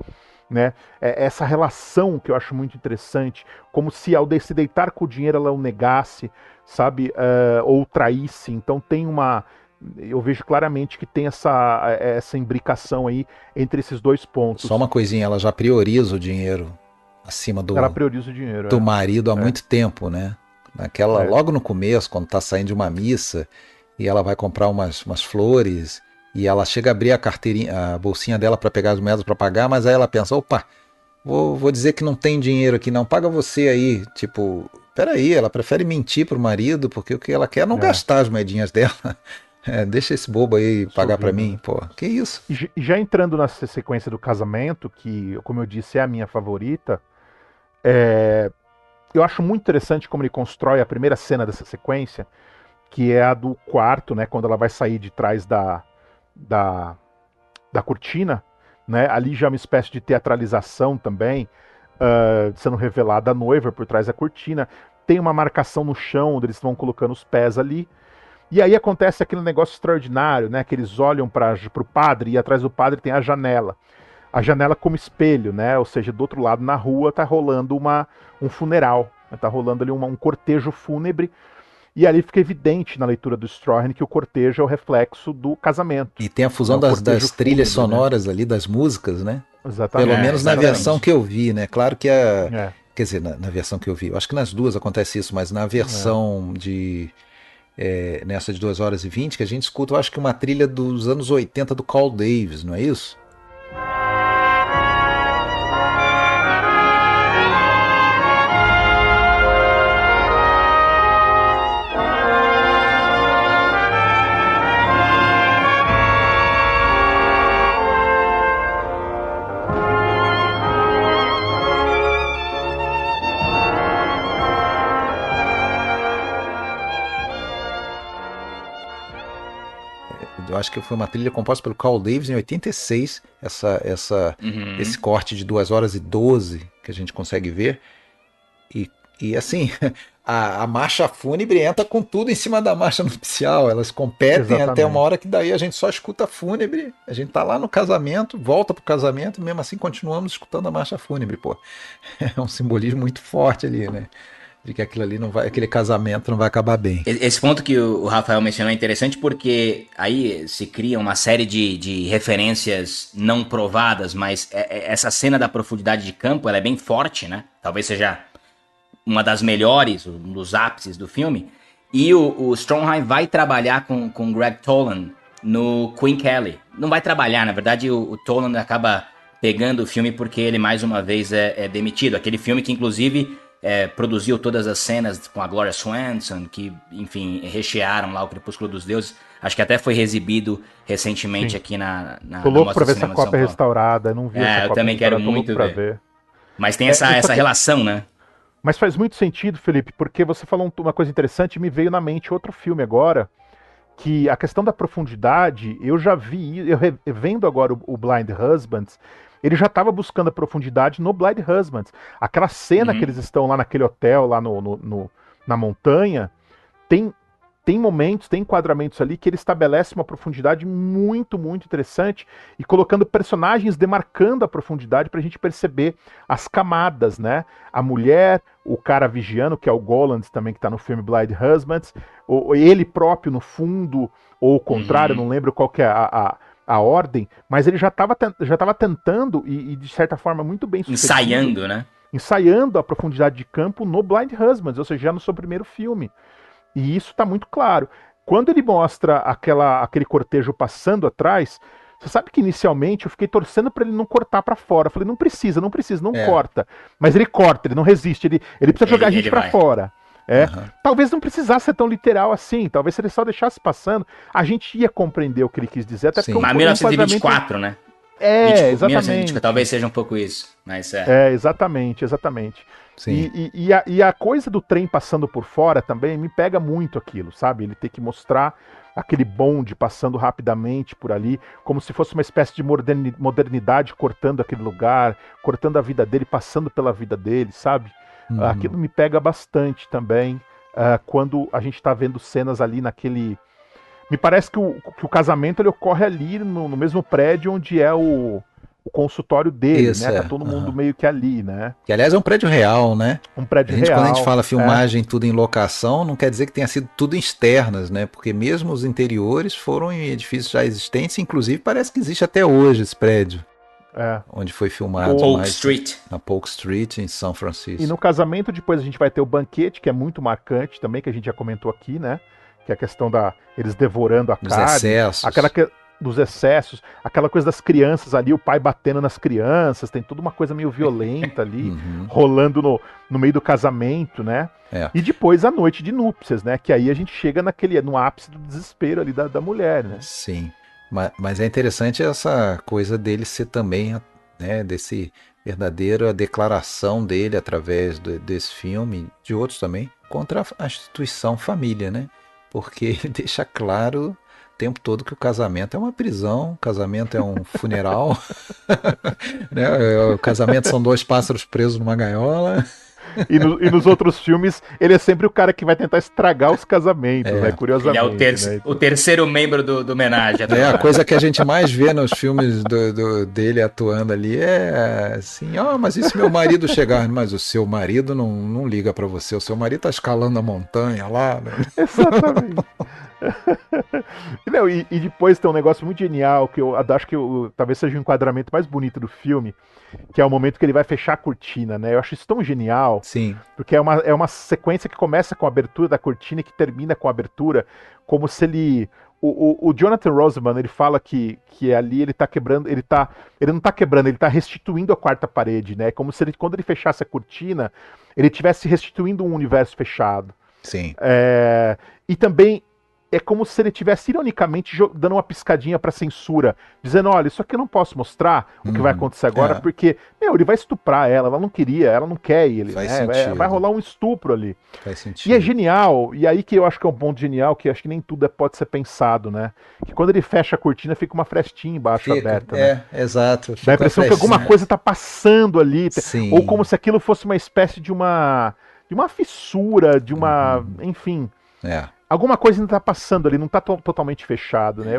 né? Essa relação que eu acho muito interessante, como se ao se deitar com o dinheiro ela o negasse, sabe? Ou traísse. Então tem uma. Eu vejo claramente que tem essa imbricação aí entre esses dois pontos. Só uma coisinha, ela já prioriza o dinheiro acima Ela prioriza o dinheiro. do marido há muito tempo, né? Logo no começo, quando tá saindo de uma missa e ela vai comprar umas flores e ela chega a abrir a bolsinha dela para pegar as moedas para pagar, mas aí ela pensa, opa, vou dizer que não tem dinheiro aqui não, paga você aí. Tipo, peraí, ela prefere mentir pro marido porque o que ela quer é não gastar as moedinhas dela. Deixa esse bobo aí pagar para mim, pô, que isso? E já entrando nessa sequência do casamento, que, como eu disse, é a minha favorita, eu acho muito interessante como ele constrói a primeira cena dessa sequência, que é a do quarto, né, quando ela vai sair de trás da cortina, né, ali já é uma espécie de teatralização também, sendo revelada a noiva por trás da cortina, tem uma marcação no chão, onde eles vão colocando os pés ali, e aí acontece aquele negócio extraordinário, né, que eles olham para o padre, e atrás do padre tem a janela como espelho, né? Ou seja, do outro lado na rua tá rolando um funeral, né? Tá rolando ali um cortejo fúnebre, e ali fica evidente na leitura do Strawhan que o cortejo é o reflexo do casamento. E tem a fusão das trilhas sonoras, né? Ali, das músicas, né? Exatamente. Pelo menos na versão que eu vi, né? Claro que quer dizer, na versão que eu vi, eu acho que nas duas acontece isso, mas na versão nessa de 2h20, que a gente escuta, eu acho que uma trilha dos anos 80 do Carl Davis, não é isso? Eu acho que foi uma trilha composta pelo Carl Davis em 86, esse corte de 2h12 que a gente consegue ver. E assim, a marcha fúnebre entra com tudo em cima da marcha nupcial. Elas competem até uma hora que daí a gente só escuta a fúnebre. A gente tá lá no casamento, volta pro casamento, e mesmo assim continuamos escutando a marcha fúnebre, pô. É um simbolismo muito forte ali, né? De que aquilo ali aquele casamento não vai acabar bem. Esse ponto que o Rafael mencionou é interessante porque aí se cria uma série de referências não provadas, mas essa cena da profundidade de campo, ela é bem forte, né? Talvez seja uma das melhores, um dos ápices do filme. E o Stromheim vai trabalhar com Greg Toland no Queen Kelly. Não vai trabalhar, na verdade o Toland acaba pegando o filme porque ele mais uma vez é demitido. Aquele filme que inclusive produziu todas as cenas com a Gloria Swanson, que, enfim, rechearam lá o Crepúsculo dos Deuses. Acho que até foi exibido recentemente aqui na Tô louco pra ver essa cópia restaurada, não vi essa cópia. Eu também quero muito ver. Mas tem essa relação, né? Mas faz muito sentido, Felipe, porque você falou uma coisa interessante e me veio na mente outro filme agora, que a questão da profundidade, eu já vi, vendo agora o Blind Husbands, ele já estava buscando a profundidade no Blind Husbands. Aquela cena que eles estão lá naquele hotel, lá na montanha, tem momentos, tem enquadramentos ali que ele estabelece uma profundidade muito, muito interessante e colocando personagens demarcando a profundidade para a gente perceber as camadas, né? A mulher, o cara vigiando, que é o Goland também, que está no filme Blind Husbands, ele próprio no fundo, ou o contrário, não lembro qual que é a ordem, mas ele já estava tentando e de certa forma muito bem sucedido, ensaiando a profundidade de campo no Blind Husbands, ou seja, já no seu primeiro filme. E isso está muito claro. Quando ele mostra aquele cortejo passando atrás, você sabe que inicialmente eu fiquei torcendo para ele não cortar para fora. Eu falei, não precisa, não corta. Mas ele corta, ele não resiste, ele precisa jogar a gente para fora. Talvez não precisasse ser tão literal assim. Talvez se ele só deixasse passando, a gente ia compreender o que ele quis dizer. Até porque mas 1924, né? Exatamente. Talvez seja um pouco isso. Mas exatamente. Sim. E a coisa do trem passando por fora também me pega muito aquilo, sabe? Ele ter que mostrar aquele bonde passando rapidamente por ali, como se fosse uma espécie de modernidade cortando aquele lugar, cortando a vida dele, passando pela vida dele, sabe? Aquilo me pega bastante também. quando a gente tá vendo cenas ali naquele... Me parece que o casamento ele ocorre ali no mesmo prédio onde é o consultório dele, Isso, né? Tá todo mundo meio que ali, né? Que aliás é um prédio real, né? Um prédio real. Quando a gente fala filmagem tudo em locação, não quer dizer que tenha sido tudo em externas, né? Porque mesmo os interiores foram em edifícios já existentes, inclusive parece que existe até hoje esse prédio. Onde foi filmado Polk Street. Na Polk Street, em São Francisco. E no casamento, depois a gente vai ter o banquete, que é muito marcante também, que a gente já comentou aqui, né? Que é a questão eles devorando a carne. Excessos. Dos excessos, aquela coisa das crianças ali, o pai batendo nas crianças, tem toda uma coisa meio violenta ali, rolando no meio do casamento, né? E depois a noite de núpcias, né? Que aí a gente chega no ápice do desespero ali da mulher, né? Sim, mas é interessante essa coisa dele ser também, né, desse verdadeira declaração dele através desse filme, de outros também, contra a instituição família, né? Porque ele deixa claro o tempo todo que o casamento é uma prisão, o casamento é um funeral, né? O casamento são dois pássaros presos numa gaiola. E nos outros filmes, ele é sempre o cara que vai tentar estragar os casamentos, né? Curiosamente. Ele é o terceiro membro do homenagem. A coisa que a gente mais vê nos filmes dele atuando ali é assim, mas e se meu marido chegar? Mas o seu marido não liga pra você, o seu marido tá escalando a montanha lá, né? Exatamente. Não, e depois tem um negócio muito genial, que eu acho que talvez seja o enquadramento mais bonito do filme, que é o momento que ele vai fechar a cortina, né? Eu acho isso tão genial. Sim. Porque é uma sequência que começa com a abertura da cortina e que termina com a abertura, como se ele... O Jonathan Roseman, ele fala que ali ele tá quebrando, ele não tá quebrando, ele tá restituindo a quarta parede, né? Como se quando ele fechasse a cortina, ele estivesse restituindo um universo fechado. Sim. E também é como se ele estivesse ironicamente dando uma piscadinha pra censura, dizendo, olha, isso aqui eu não posso mostrar o que vai acontecer agora, porque, ele vai estuprar ela não queria, ela não quer ele, né? Vai rolar um estupro ali. Faz sentido. E é genial, e aí que eu acho que é um ponto genial, que acho que nem tudo pode ser pensado, né? Que quando ele fecha a cortina, fica uma frestinha embaixo aberta, né? Exato. Dá a impressão que alguma coisa tá passando ali, Sim. ou como se aquilo fosse uma espécie de uma fissura, de uma, enfim... Alguma coisa ainda tá passando ali, não tá totalmente fechado, né?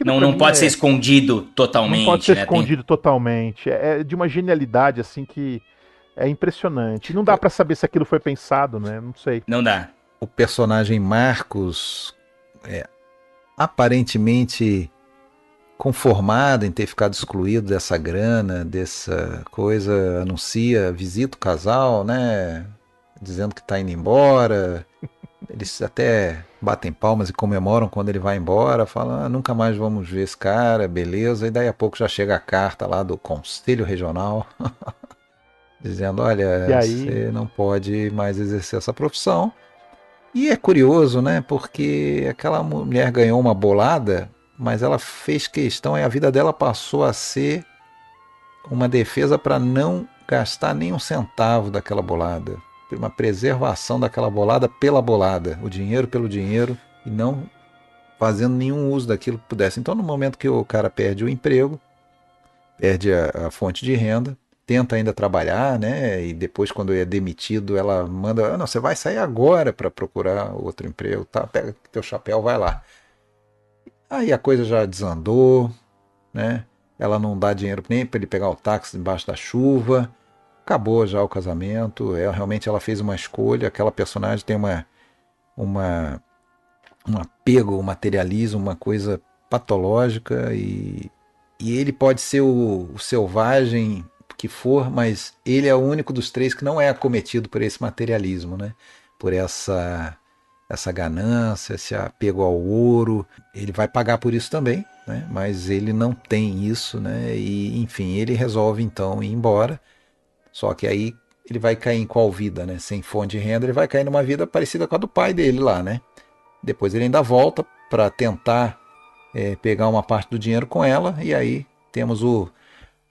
Não pode ser escondido totalmente. Não pode ser escondido totalmente. É de uma genialidade, assim, que é impressionante. Não dá pra saber se aquilo foi pensado, né? Não sei. Não dá. O personagem Marcos aparentemente conformado em ter ficado excluído dessa grana, dessa coisa, visita o casal, né? Dizendo que tá indo embora. Eles até batem palmas e comemoram quando ele vai embora, falam, nunca mais vamos ver esse cara, beleza, e daí a pouco já chega a carta lá do Conselho Regional, dizendo, olha, você não pode mais exercer essa profissão. E é curioso, né, porque aquela mulher ganhou uma bolada, mas ela fez questão, e a vida dela passou a ser uma defesa para não gastar nem um centavo daquela bolada. Uma preservação daquela bolada pela bolada, o dinheiro pelo dinheiro, e não fazendo nenhum uso daquilo que pudesse. Então, no momento que o cara perde o emprego, perde a fonte de renda, tenta ainda trabalhar, né? E depois, quando é demitido, ela manda, não, você vai sair agora para procurar outro emprego, tá? Pega teu chapéu, vai lá. Aí a coisa já desandou, né? Ela não dá dinheiro nem para ele pegar o táxi embaixo da chuva. Acabou já o casamento, realmente ela fez uma escolha, aquela personagem tem um apego, um materialismo, uma coisa patológica, e ele pode ser o selvagem que for, mas ele é o único dos três que não é acometido por esse materialismo, né? Por essa ganância, esse apego ao ouro. Ele vai pagar por isso também, né? Mas ele não tem isso, né? E, enfim, ele resolve então ir embora. Só que aí ele vai cair em qual vida, né? Sem fonte de renda, ele vai cair numa vida parecida com a do pai dele lá, né? Depois ele ainda volta para tentar pegar uma parte do dinheiro com ela, e aí temos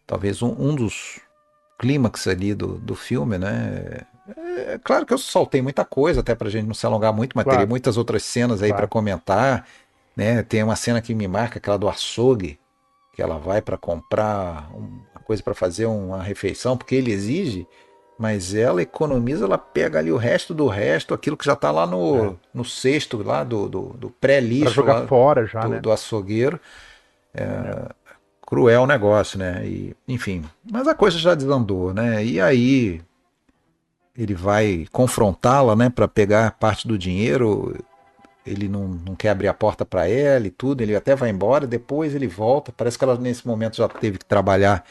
talvez um dos clímax ali do filme, né? É claro que eu soltei muita coisa, até pra gente não se alongar muito, mas teria muitas outras cenas aí para comentar, né? Tem uma cena que me marca, aquela do açougue, que ela vai para comprar uma coisa para fazer uma refeição, porque ele exige, mas ela economiza, ela pega ali o resto do resto, aquilo que já está lá no cesto lá do pré-lixo. Pra jogar lá, fora já, né? do açougueiro. Cruel negócio, né? E, enfim, mas a coisa já desandou, né? E aí ele vai confrontá-la, né, para pegar parte do dinheiro. Ele não quer abrir a porta para ela e tudo, ele até vai embora, depois ele volta. Parece que ela nesse momento já teve que trabalhar,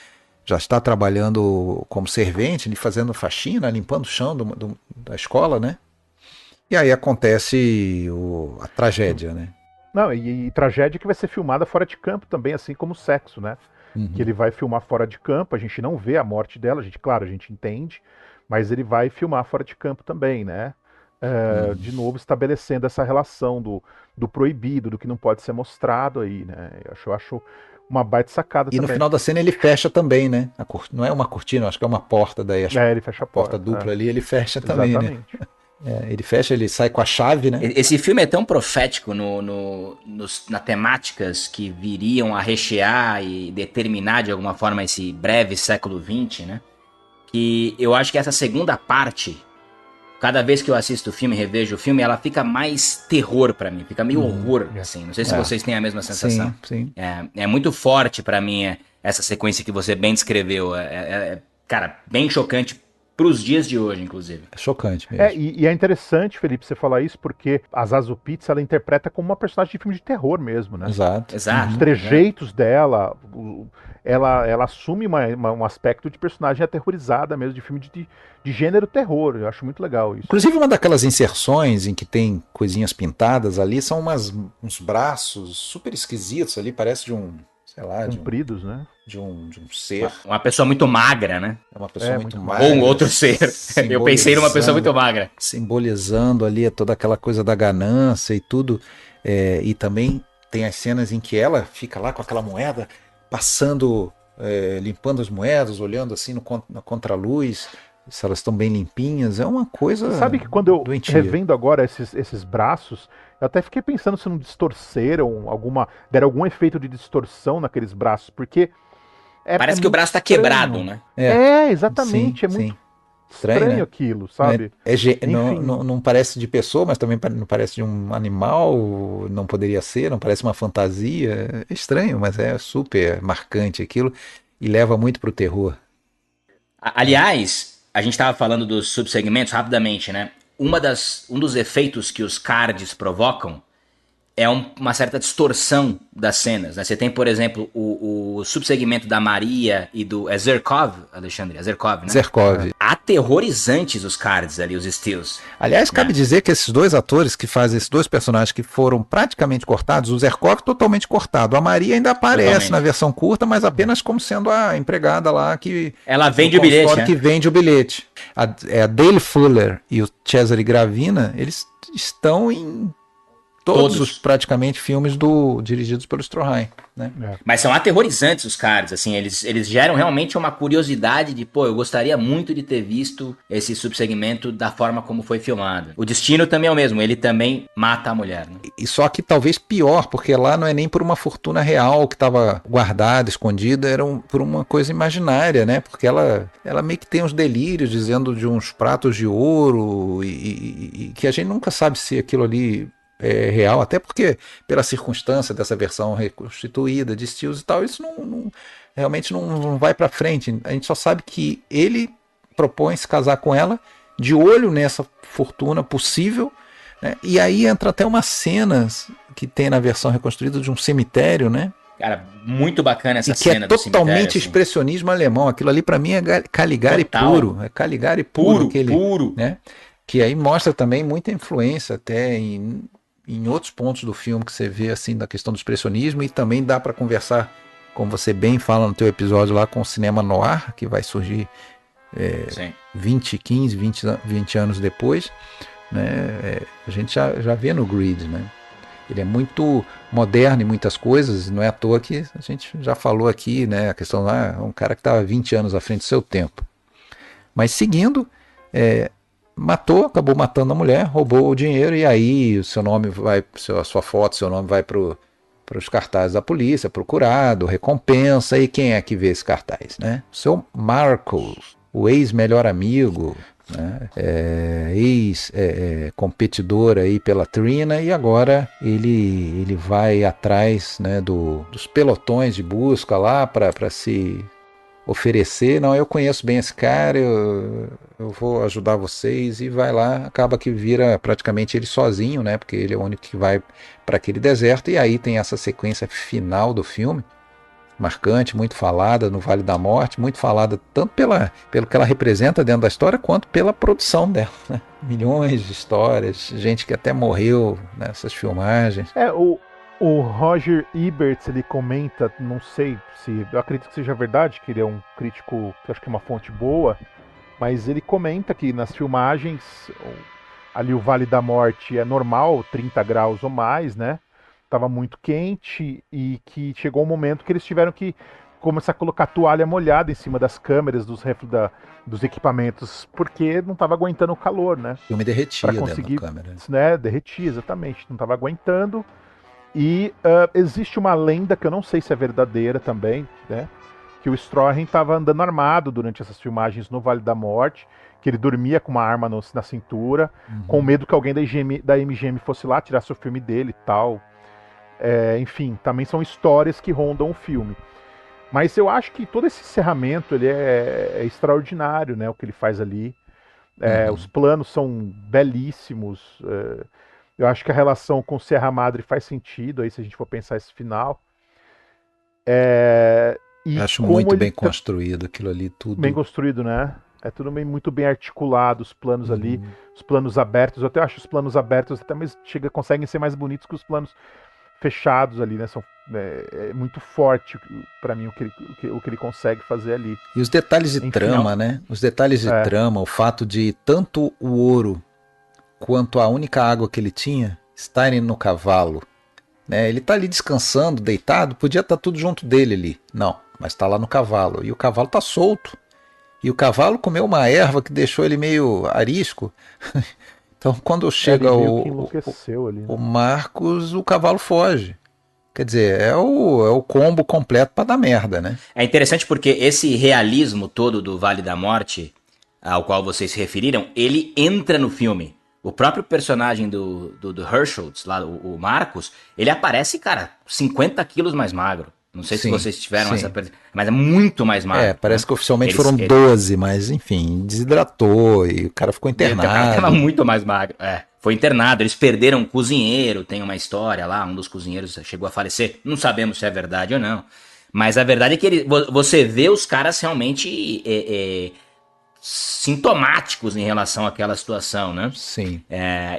já está trabalhando como servente, fazendo faxina, limpando o chão da escola, né? E aí acontece a tragédia, né? Não, e tragédia que vai ser filmada fora de campo também, assim como o sexo, né? Que ele vai filmar fora de campo, a gente não vê a morte dela, claro, a gente entende, mas ele vai filmar fora de campo também, né? De novo estabelecendo essa relação do proibido, do que não pode ser mostrado aí, né? Eu acho uma baita sacada também. E no final da cena ele fecha também, né? Não é uma cortina, acho que é uma porta daí. Ele fecha a porta. Dupla ali, ele fecha também, exatamente. Né? Ele fecha, ele sai com a chave, né? Esse filme é tão profético nas temáticas que viriam a rechear e determinar de alguma forma esse breve século XX, né? Que eu acho que essa segunda parte, cada vez que eu assisto o filme, revejo o filme, ela fica mais terror pra mim, fica meio horror, assim. Não sei se vocês têm a mesma sensação. Sim. É muito forte pra mim essa sequência que você bem descreveu. Cara, bem chocante pros dias de hoje, inclusive. É chocante mesmo. E é interessante, Felipe, você falar isso, porque a Zazu Pitts, ela interpreta como uma personagem de filme de terror mesmo, né? Exato. Os trejeitos dela, ela assume um aspecto de personagem aterrorizada mesmo, de filme de gênero terror. Eu acho muito legal isso. Inclusive, uma daquelas inserções em que tem coisinhas pintadas ali, são uns braços super esquisitos ali, parece de um, sei lá, compridos, né? De um ser. Uma pessoa muito magra, né? É uma pessoa muito magra. Ou um outro ser. Eu pensei numa pessoa muito magra. Simbolizando ali toda aquela coisa da ganância e tudo. E também tem as cenas em que ela fica lá com aquela moeda, passando, limpando as moedas, olhando assim na contraluz, se elas estão bem limpinhas. É uma coisa. Você sabe que quando eu doentia. Revendo agora esses braços, eu até fiquei pensando se não distorceram deram algum efeito de distorção naqueles braços, porque parece que o braço tá quebrado, né? Exatamente. Sim, muito estranho, né? Aquilo, sabe? Não parece de pessoa, mas também não parece de um animal, não poderia ser, não parece uma fantasia. É estranho, mas é super marcante aquilo e leva muito pro terror. Aliás, a gente estava falando dos subsegmentos rapidamente, né? Um dos efeitos que os cards provocam é uma certa distorção das cenas, né? Você tem, por exemplo, o subsegmento da Maria e do Zerkov, Alexandre? É Zerkov, né? Zerkov. Aterrorizantes os cards ali, os stills. Aliás, cabe dizer que esses dois atores que fazem esses dois personagens que foram praticamente cortados, o Zerkov totalmente cortado, a Maria ainda aparece na versão curta, mas apenas como sendo a empregada lá que... Ela vende o bilhete, né? Que vende o bilhete. A Dale Fuller e o Cesare Gravina, eles estão em todos os praticamente filmes dirigidos pelo Stroheim, né? Mas são aterrorizantes os cards, assim, eles geram realmente uma curiosidade de, eu gostaria muito de ter visto esse subsegmento da forma como foi filmado. O destino também é o mesmo, ele também mata a mulher, né? E só que talvez pior, porque lá não é nem por uma fortuna real que estava guardada, escondida, era por uma coisa imaginária, né? Porque ela meio que tem uns delírios dizendo de uns pratos de ouro e que a gente nunca sabe se aquilo ali é real, até porque pela circunstância dessa versão reconstituída de Stills e tal, isso realmente não vai para frente. A gente só sabe que ele propõe se casar com ela de olho nessa fortuna possível, né? E aí entra até umas cenas que tem na versão reconstruída de um cemitério, né? Cara, muito bacana essa cena do cemitério. Que é totalmente expressionismo alemão. Aquilo ali para mim é Caligari puro. É Caligari puro. Puro. Né? Que aí mostra também muita influência até em outros pontos do filme que você vê assim da questão do expressionismo, e também dá para conversar, como você bem fala no teu episódio lá, com o cinema noir, que vai surgir 20 anos depois, né? A gente já vê no Greed, né? Ele é muito moderno em muitas coisas, não é à toa que a gente já falou aqui, né? A questão lá, um cara que estava 20 anos à frente do seu tempo. Mas seguindo, acabou matando a mulher, roubou o dinheiro, e aí o seu nome vai, a sua foto, seu nome vai para os cartazes da polícia, procurado, recompensa, e quem é que vê esse cartaz, né? O seu Marcos, o ex-melhor amigo, né? Ex-competidor aí pela Trina, e agora ele vai atrás, né, dos pelotões de busca lá para se oferecer. Não, eu conheço bem esse cara, eu vou ajudar vocês, e vai lá, acaba que vira praticamente ele sozinho, né, porque ele é o único que vai para aquele deserto. E aí tem essa sequência final do filme, marcante, muito falada no Vale da Morte, muito falada tanto pelo que ela representa dentro da história, quanto pela produção dela, né? Milhões de histórias, gente que até morreu nessas filmagens. O Roger Ebert, ele comenta, não sei se, eu acredito que seja verdade, que ele é um crítico, que acho que é uma fonte boa, mas ele comenta que nas filmagens, ali o Vale da Morte é normal, 30 graus ou mais, né? Tava muito quente, e que chegou um momento que eles tiveram que começar a colocar toalha molhada em cima das câmeras, dos equipamentos, porque não tava aguentando o calor, né? O filme derretia Para conseguir, dentro da câmera. né, derretia, exatamente, não tava aguentando. E existe uma lenda, que eu não sei se é verdadeira também, né? Que o Stroheim estava andando armado durante essas filmagens no Vale da Morte, que ele dormia com uma arma na cintura, com medo que alguém da MGM fosse lá, tirasse o filme dele e tal. Enfim, também são histórias que rondam o filme. Mas eu acho que todo esse encerramento ele é extraordinário, né? O que ele faz ali. Os planos são belíssimos. Eu acho que a relação com Serra Madre faz sentido, aí se a gente for pensar esse final. Eu acho muito bem construído aquilo ali, tudo. Bem construído, né? É tudo muito bem articulado, os planos ali, os planos abertos. Eu até acho os planos abertos até mais conseguem ser mais bonitos que os planos fechados ali, né? É muito forte para mim o que ele consegue fazer ali. E os detalhes de trama, né? Os detalhes de trama, o fato de tanto o ouro quanto a única água que ele tinha estarem no cavalo, né? Ele tá ali descansando, deitado, podia estar tudo junto dele ali. Não, mas tá lá no cavalo. E o cavalo tá solto. E o cavalo comeu uma erva que deixou ele meio arisco. Então, quando chega ali, né? o Marcos, o cavalo foge. Quer dizer, é o combo completo para dar merda, né? É interessante porque esse realismo todo do Vale da Morte, ao qual vocês se referiram, ele entra no filme. O próprio personagem do Herschel, lá, o Marcos, ele aparece, cara, 50 quilos mais magro. Não sei se vocês tiveram essa percepção, mas é muito mais magro. Parece que oficialmente foram 12, mas enfim, desidratou e o cara ficou internado. O cara tava muito mais magro, foi internado, eles perderam um cozinheiro, tem uma história lá, um dos cozinheiros chegou a falecer, não sabemos se é verdade ou não, mas a verdade é que você vê os caras realmente sintomáticos em relação àquela situação, né? Sim.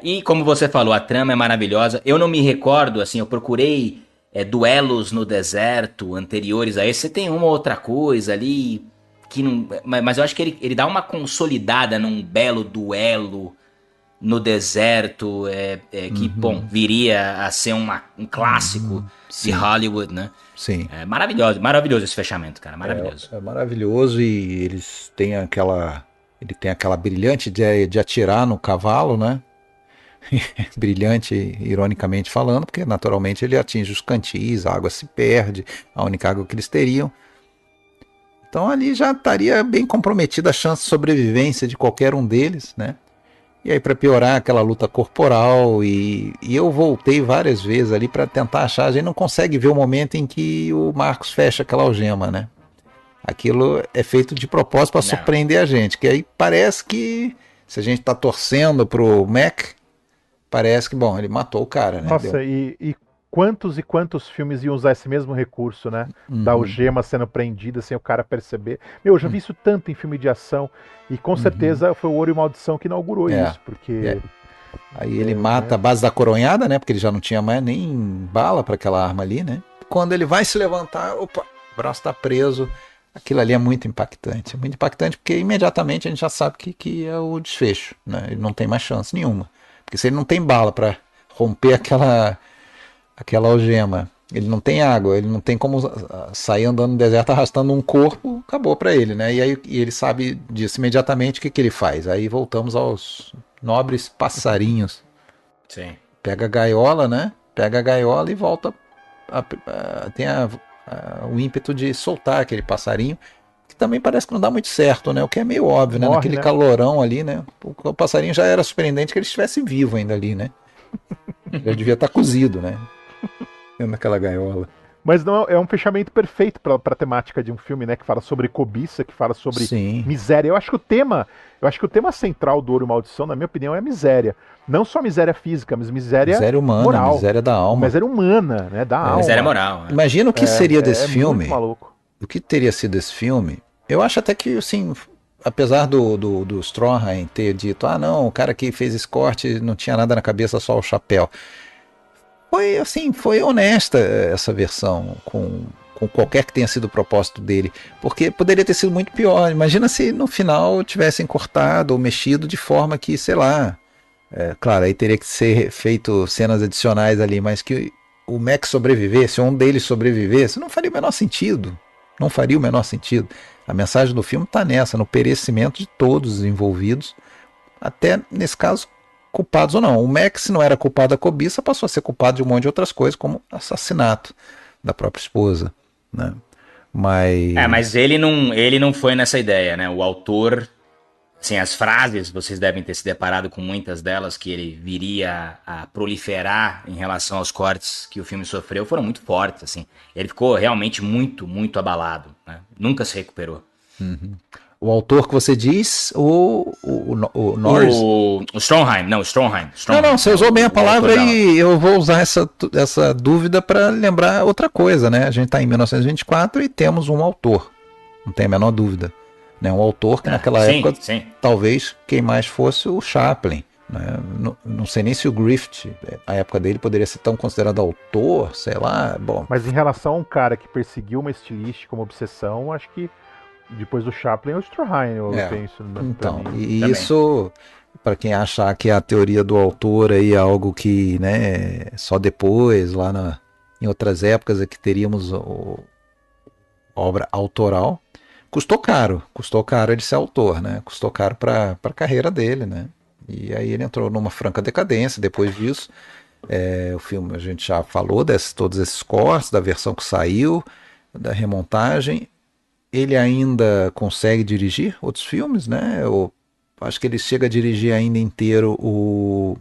E como você falou, a trama é maravilhosa, eu não me recordo, assim, eu procurei duelos no deserto anteriores a esse, você tem uma outra coisa ali que não, mas eu acho que ele dá uma consolidada num belo duelo no deserto que, bom, viria a ser um clássico de Hollywood, né? Sim. Maravilhoso esse fechamento, cara, maravilhoso. É maravilhoso, e eles têm ele tem aquela brilhante ideia de atirar no cavalo, né? Brilhante, ironicamente falando, porque naturalmente ele atinge os cantis, a água se perde, a única água que eles teriam. Então ali já estaria bem comprometida a chance de sobrevivência de qualquer um deles, né? E aí, para piorar, aquela luta corporal, e eu voltei várias vezes ali para tentar achar. A gente não consegue ver o momento em que o Marcos fecha aquela algema, né? Aquilo é feito de propósito para surpreender a gente, que aí parece que, se a gente tá torcendo pro Mac, parece que, bom, ele matou o cara, né? Nossa, e quantos filmes iam usar esse mesmo recurso, né? Da algema sendo prendida sem o cara perceber. Meu, eu já vi isso tanto em filme de ação, e com certeza foi o Ouro e Maldição que inaugurou isso, porque... Aí ele mata a base da coronhada, né? Porque ele já não tinha mais nem bala para aquela arma ali, né? Quando ele vai se levantar, opa, o braço tá preso. Aquilo ali é muito impactante. É muito impactante porque imediatamente a gente já sabe que é o desfecho, né? Ele não tem mais chance nenhuma. Porque se ele não tem bala para romper aquela algema, ele não tem água, ele não tem como sair andando no deserto arrastando um corpo, acabou para ele, né? E ele sabe disso imediatamente. O que ele faz? Aí voltamos aos nobres passarinhos. Sim. Pega a gaiola, né? Pega a gaiola e volta. Tem o ímpeto de soltar aquele passarinho que também parece que não dá muito certo, né? O que é meio óbvio, né? Morre, Naquele né? calorão ali, né? O passarinho já era surpreendente que ele estivesse vivo ainda ali, né? Já devia estar cozido, né? Dentro daquela gaiola. Mas não é um fechamento perfeito pra temática de um filme, né? Que fala sobre cobiça, que fala sobre Sim. miséria. Eu acho que o tema central do Ouro e Maldição, na minha opinião, é a miséria. Não só miséria física, mas miséria Miséria humana, moral. miséria da alma. Miséria humana, né? Da alma. Miséria moral. Né? Imagina o que seria desse filme. Muito maluco. O que teria sido esse filme? Eu acho até que, assim, apesar do Stromheim ter dito, não, o cara que fez esse corte não tinha nada na cabeça, só o chapéu. Foi, assim, foi honesta essa versão com qualquer que tenha sido o propósito dele, porque poderia ter sido muito pior. Imagina se no final tivessem cortado ou mexido de forma que, sei lá, claro, aí teria que ser feito cenas adicionais ali, mas que o Max sobrevivesse, ou um deles sobrevivesse, não faria o menor sentido. Não faria o menor sentido. A mensagem do filme está nessa, no perecimento de todos os envolvidos, até nesse caso, culpados ou não. O Max não era culpado da cobiça, passou a ser culpado de um monte de outras coisas, como assassinato da própria esposa, né? Mas ele não foi nessa ideia, né? O autor, assim, as frases, vocês devem ter se deparado com muitas delas, que ele viria a proliferar em relação aos cortes que o filme sofreu, foram muito fortes, assim. Ele ficou realmente muito, muito abalado, né? Nunca se recuperou. Uhum. O autor que você diz, o Norris? O Stromheim. Não, você usou bem a palavra e eu vou usar essa dúvida para lembrar outra coisa, né? A gente está em 1924 e temos um autor, não tem a menor dúvida. Né? Um autor que naquela época, talvez quem mais fosse o Chaplin. Né? Não sei nem se o Griffith, a época dele, poderia ser tão considerado autor, sei lá. Bom. Mas em relação a um cara que perseguiu uma estilística, uma obsessão, acho que depois do Chaplin é o Stromheim, eu penso. Então, e isso, para quem achar que a teoria do autor aí é algo que, né, só depois, lá em outras épocas é que teríamos obra autoral, custou caro ele ser autor, né? Custou caro para a carreira dele, né? E aí ele entrou numa franca decadência depois disso. O filme, a gente já falou todos esses cortes, da versão que saiu, da remontagem. Ele ainda consegue dirigir outros filmes, né? Acho que ele chega a dirigir ainda inteiro o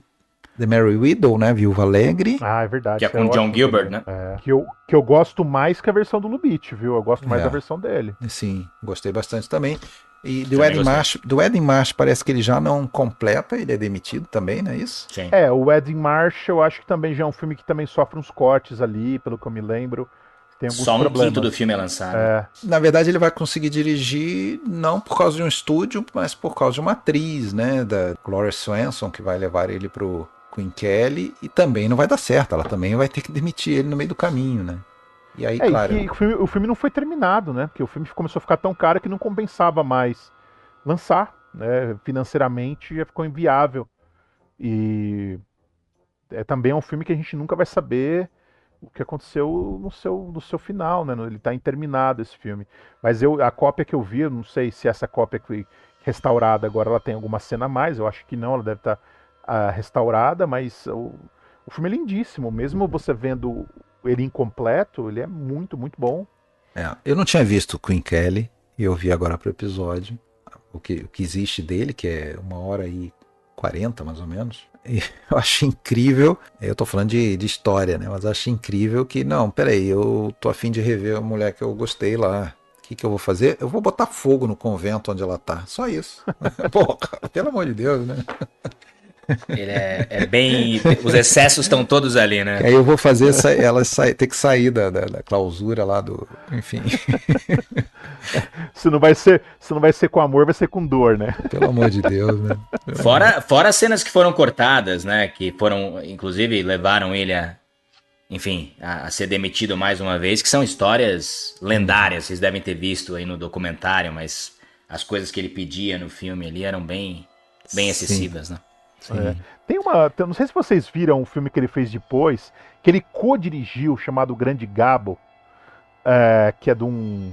The Merry Widow, né? Viúva Alegre. Ah, é verdade. Que é com o John Gilbert, né? Que eu gosto mais que a versão do Lubitsch, viu? Eu gosto mais da versão dele. Sim, gostei bastante também. E do Wedding March parece que ele já não completa, ele é demitido também, não é isso? Sim. O Wedding March eu acho que também já é um filme que também sofre uns cortes ali, pelo que eu me lembro. Tem alguns só um problemas. quinto do filme é lançado. Na verdade, ele vai conseguir dirigir não por causa de um estúdio, mas por causa de uma atriz, né? Da Gloria Swanson, que vai levar ele pro Queen Kelly, e também não vai dar certo. Ela também vai ter que demitir ele no meio do caminho, né? E aí, claro. E o filme não foi terminado, né? Porque o filme começou a ficar tão caro que não compensava mais lançar, né? Financeiramente já ficou inviável. E também é um filme que a gente nunca vai saber o que aconteceu no seu final, né? Ele está interminado, esse filme. Mas a cópia que eu vi, eu não sei se essa cópia que foi restaurada agora ela tem alguma cena a mais, eu acho que não, ela deve estar restaurada, mas o filme é lindíssimo, mesmo você vendo ele incompleto, ele é muito, muito bom. Eu não tinha visto Queen Kelly, e eu vi agora pro episódio o que existe dele, que é 1h40 mais ou menos. E eu achei incrível, eu tô falando de história, né? Mas achei incrível que, não, peraí, eu tô a fim de rever a mulher que eu gostei lá. O que eu vou fazer? Eu vou botar fogo no convento onde ela tá. Só isso. Porra, pelo amor de Deus, né? Ele é bem. Os excessos estão todos ali, né? Aí eu vou fazer ela ter que sair da clausura lá do. Enfim. Se não vai ser com amor, vai ser com dor, né? Pelo amor de Deus, né? Fora as cenas que foram cortadas, né? Que foram, inclusive, levaram ele a ser demitido mais uma vez, que são histórias lendárias. Vocês devem ter visto aí no documentário, mas as coisas que ele pedia no filme ali eram bem excessivas, né? Não sei se vocês viram um filme que ele fez depois, que ele co-dirigiu, chamado Grande Gabo, que é de um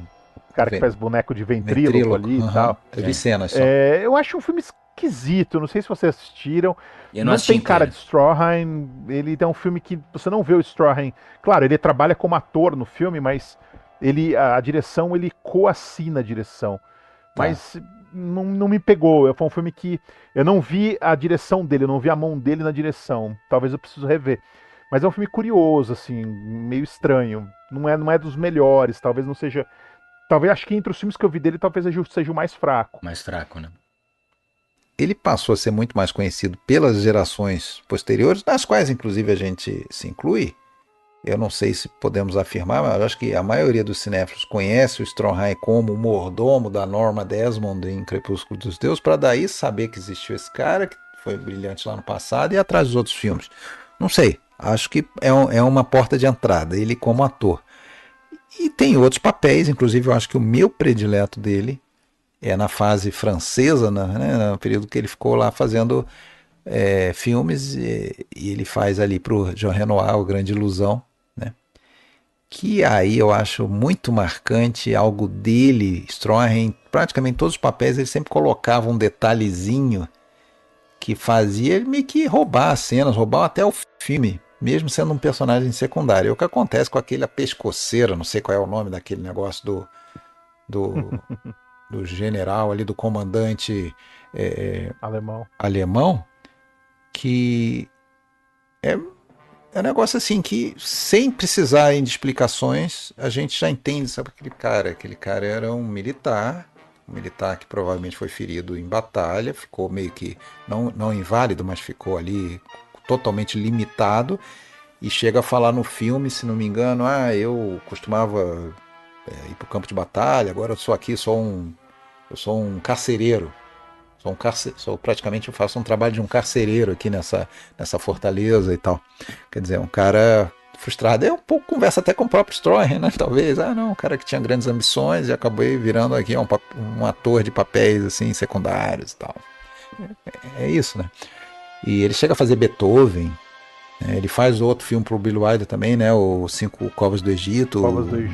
cara que faz boneco de ventríloco ali e tal. Eu vi cenas só. Eu acho um filme esquisito, não sei se vocês assistiram. Eu não assisti tem cara de Stromheim, ele é um filme que você não vê o Stromheim. Claro, ele trabalha como ator no filme, mas a direção, ele coassina a direção. Tá. Mas não me pegou. Foi um filme que eu não vi a direção dele, eu não vi a mão dele na direção. Talvez eu preciso rever. Mas é um filme curioso, assim, meio estranho. Não é dos melhores, talvez não seja. Talvez acho que entre os filmes que eu vi dele, talvez seja o mais fraco. Mais fraco, né? Ele passou a ser muito mais conhecido pelas gerações posteriores, nas quais inclusive a gente se inclui. Eu não sei se podemos afirmar, mas eu acho que a maioria dos cinéfilos conhece o Stromheim como o mordomo da Norma Desmond em Crepúsculo dos Deuses, para daí saber que existiu esse cara, que foi brilhante lá no passado, e ir atrás dos outros filmes. Não sei, acho que é uma porta de entrada, ele como ator. E tem outros papéis, inclusive eu acho que o meu predileto dele é na fase francesa, né, no período que ele ficou lá fazendo filmes, e ele faz ali para o Jean Renoir, o Grande Ilusão, né, que aí eu acho muito marcante algo dele. Stromheim, praticamente todos os papéis, ele sempre colocava um detalhezinho que fazia ele meio que roubar as cenas, roubar até o filme, mesmo sendo um personagem secundário. É o que acontece com aquele pescoceira, não sei qual é o nome daquele negócio do do general ali, do comandante alemão, que é um negócio assim que, sem precisar de explicações, a gente já entende, sabe, aquele cara era um militar que provavelmente foi ferido em batalha, ficou meio que, não inválido, mas ficou ali totalmente limitado, e chega a falar no filme, se não me engano, eu costumava ir para o campo de batalha, agora eu sou um carcereiro. Praticamente eu faço um trabalho de um carcereiro aqui nessa fortaleza e tal. Quer dizer, um cara frustrado. É um pouco conversa até com o próprio Stromheim, né? Talvez. Um cara que tinha grandes ambições e acabei virando aqui um ator de papéis assim secundários e tal. É isso, né? E ele chega a fazer Beethoven. Ele faz outro filme pro Billy Wilder também, né? O Cinco Covas do Egito.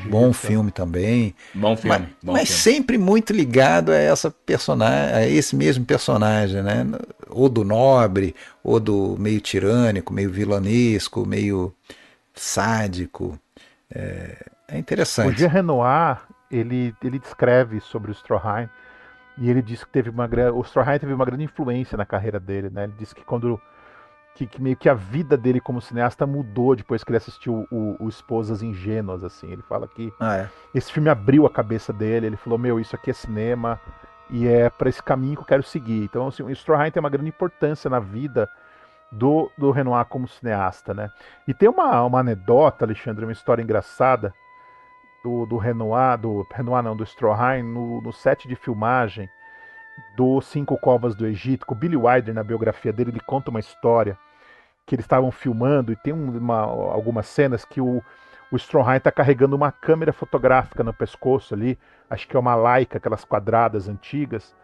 Bom filme também. Bom filme. Mas sempre muito ligado a a esse mesmo personagem, né? Ou do nobre, ou do meio tirânico, meio vilanesco, meio sádico. É interessante. O Jean Renoir, ele descreve sobre o Stromheim, e ele diz que o Stromheim teve uma grande influência na carreira dele, né? Ele disse que que meio que a vida dele como cineasta mudou depois que ele assistiu o Esposas Ingênuas, assim. Ele fala que esse filme abriu a cabeça dele, ele falou, isso aqui é cinema e é para esse caminho que eu quero seguir. Então, assim, o Stromheim tem uma grande importância na vida do Renoir como cineasta, né? E tem uma anedota, Alexandre, uma história engraçada do Renoir, do Stromheim, no set de filmagem do Cinco Covas do Egito, com o Billy Wilder, na biografia dele, ele conta uma história que eles estavam filmando, e tem algumas cenas que o Stromheim está carregando uma câmera fotográfica no pescoço ali, acho que é uma Leica, aquelas quadradas antigas,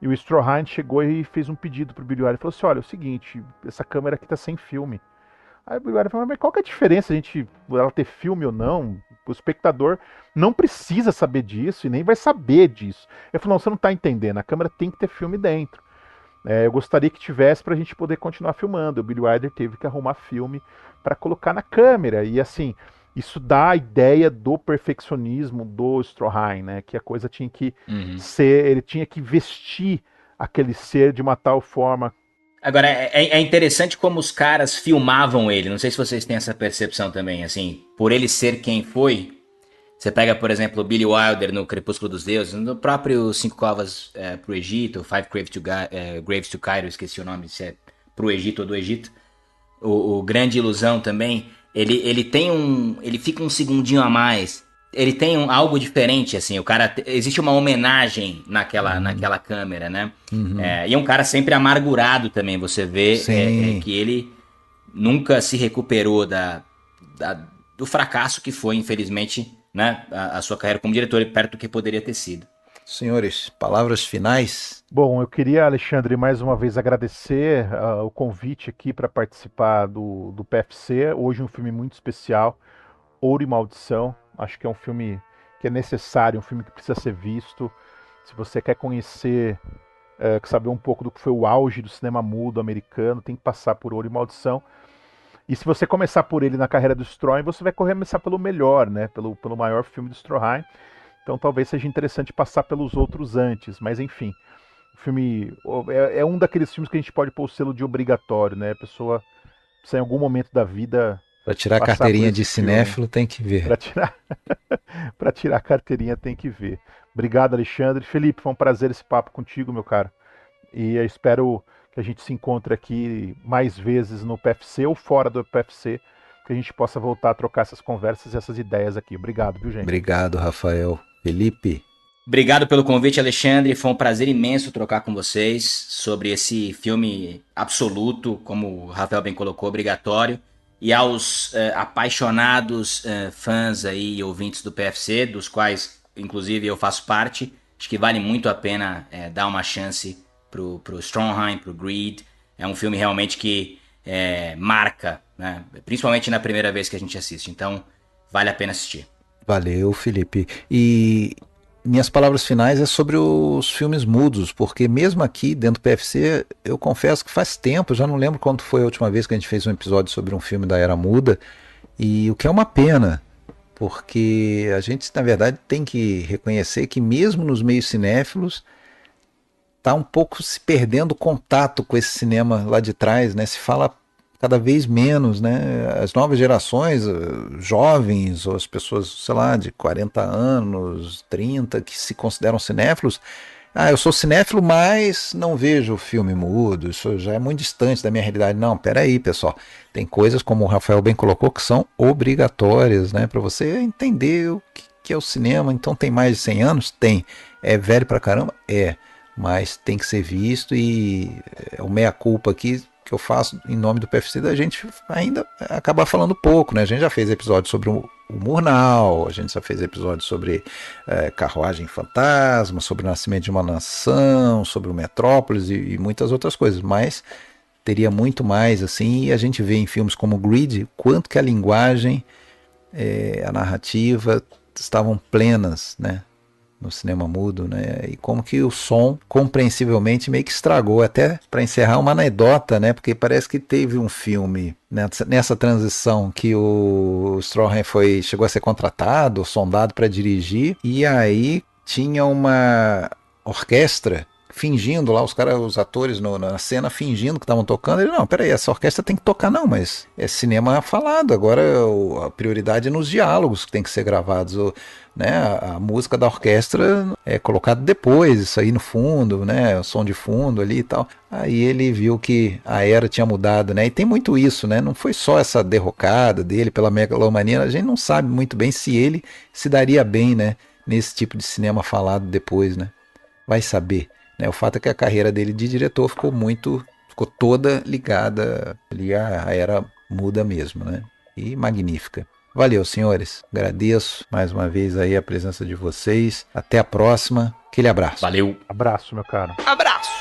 e o Stromheim chegou e fez um pedido pro Billy Wilder, falou assim, olha, é o seguinte, essa câmera aqui tá sem filme. Aí o Billy Wilder falou, mas qual que é a diferença ela ter filme ou não? O espectador não precisa saber disso e nem vai saber disso. Ele falou, não, você não está entendendo, a câmera tem que ter filme dentro. Eu gostaria que tivesse para a gente poder continuar filmando. O Billy Wilder teve que arrumar filme para colocar na câmera. E assim, isso dá a ideia do perfeccionismo do Stromheim, né? Que a coisa tinha que ser, ele tinha que vestir aquele ser de uma tal forma. Agora, é interessante como os caras filmavam ele. Não sei se vocês têm essa percepção também, assim, por ele ser quem foi. Você pega, por exemplo, o Billy Wilder no Crepúsculo dos Deuses, no próprio Cinco Covas pro Egito, Five Graves to Cairo, esqueci o nome, se é pro Egito ou do Egito. O Grande Ilusão também, ele fica um segundinho a mais. Ele tem algo diferente, assim, existe uma homenagem naquela câmera, né? E é um cara sempre amargurado também, você vê que ele nunca se recuperou do fracasso que foi, infelizmente, né, a sua carreira como diretor, perto do que poderia ter sido. Senhores, palavras finais? Bom, eu queria, Alexandre, mais uma vez agradecer o convite aqui para participar do PFC. Hoje um filme muito especial, Ouro e Maldição. Acho que é um filme que é necessário, um filme que precisa ser visto. Se você quer conhecer, saber um pouco do que foi o auge do cinema mudo americano, tem que passar por Ouro e Maldição. E se você começar por ele na carreira do Stroheim, você vai começar pelo melhor, né? Pelo maior filme do Stroheim. Então talvez seja interessante passar pelos outros antes. Mas enfim, o filme é um daqueles filmes que a gente pode pôr o selo de obrigatório, né? A pessoa precisa em algum momento da vida Pra tirar a passar por carteirinha esse de filme. cinéfilo tem que ver. Para tirar para tirar a carteirinha tem que ver. Obrigado, Alexandre. Felipe, foi um prazer esse papo contigo, meu cara. E eu espero que a gente se encontre aqui mais vezes no PFC ou fora do PFC, que a gente possa voltar a trocar essas conversas e essas ideias aqui. Obrigado, viu, gente? Obrigado, Rafael. Felipe. Obrigado pelo convite, Alexandre. Foi um prazer imenso trocar com vocês sobre esse filme absoluto, como o Rafael bem colocou, obrigatório. E aos apaixonados fãs aí e ouvintes do PFC, dos quais, inclusive, eu faço parte, acho que vale muito a pena dar uma chance pro Stroheim, pro Greed. É um filme realmente que marca, né? Principalmente na primeira vez que a gente assiste. Então, vale a pena assistir. Valeu, Felipe. E minhas palavras finais é sobre os filmes mudos, porque mesmo aqui dentro do PFC, eu confesso que faz tempo, já não lembro quando foi a última vez que a gente fez um episódio sobre um filme da Era Muda, e o que é uma pena, porque a gente, na verdade, tem que reconhecer que mesmo nos meios cinéfilos, está um pouco se perdendo o contato com esse cinema lá de trás, né? Se fala cada vez menos, né? As novas gerações, jovens, ou as pessoas, sei lá, de 40 anos, 30, que se consideram cinéfilos, eu sou cinéfilo, mas não vejo filme mudo, isso já é muito distante da minha realidade. Não, peraí, pessoal, tem coisas, como o Rafael bem colocou, que são obrigatórias, né? Para você entender o que é o cinema. Então tem mais de 100 anos? Tem. É velho pra caramba? É. Mas tem que ser visto, e é o meia-culpa aqui que eu faço em nome do PFC, da gente ainda acabar falando pouco, né? A gente já fez episódio sobre o Murnau, a gente já fez episódio sobre Carruagem Fantasma, sobre o Nascimento de uma Nação, sobre o Metrópolis e muitas outras coisas, mas teria muito mais, assim, e a gente vê em filmes como Greed, quanto que a linguagem, a narrativa estavam plenas, né? No cinema mudo, né? E como que o som, compreensivelmente, meio que estragou. Até para encerrar, uma anedota, né? Porque parece que teve um filme nessa transição que o Stroheim chegou a ser contratado, sondado para dirigir, e aí tinha uma orquestra fingindo lá, os atores na cena fingindo que estavam tocando. Ele, não, peraí, essa orquestra tem que tocar, não, mas é cinema falado, agora a prioridade é nos diálogos que tem que ser gravados, né, a música da orquestra é colocada depois, isso aí no fundo, né, o som de fundo ali e tal. Aí ele viu que a era tinha mudado, né, e tem muito isso, né, não foi só essa derrocada dele pela megalomania, a gente não sabe muito bem se ele se daria bem, né, nesse tipo de cinema falado depois, né, vai saber. O fato é que a carreira dele de diretor ficou toda ligada ali à era muda mesmo, né? E magnífica. Valeu, senhores. Agradeço mais uma vez aí a presença de vocês. Até a próxima. Aquele abraço. Valeu. Abraço, meu cara. Abraço.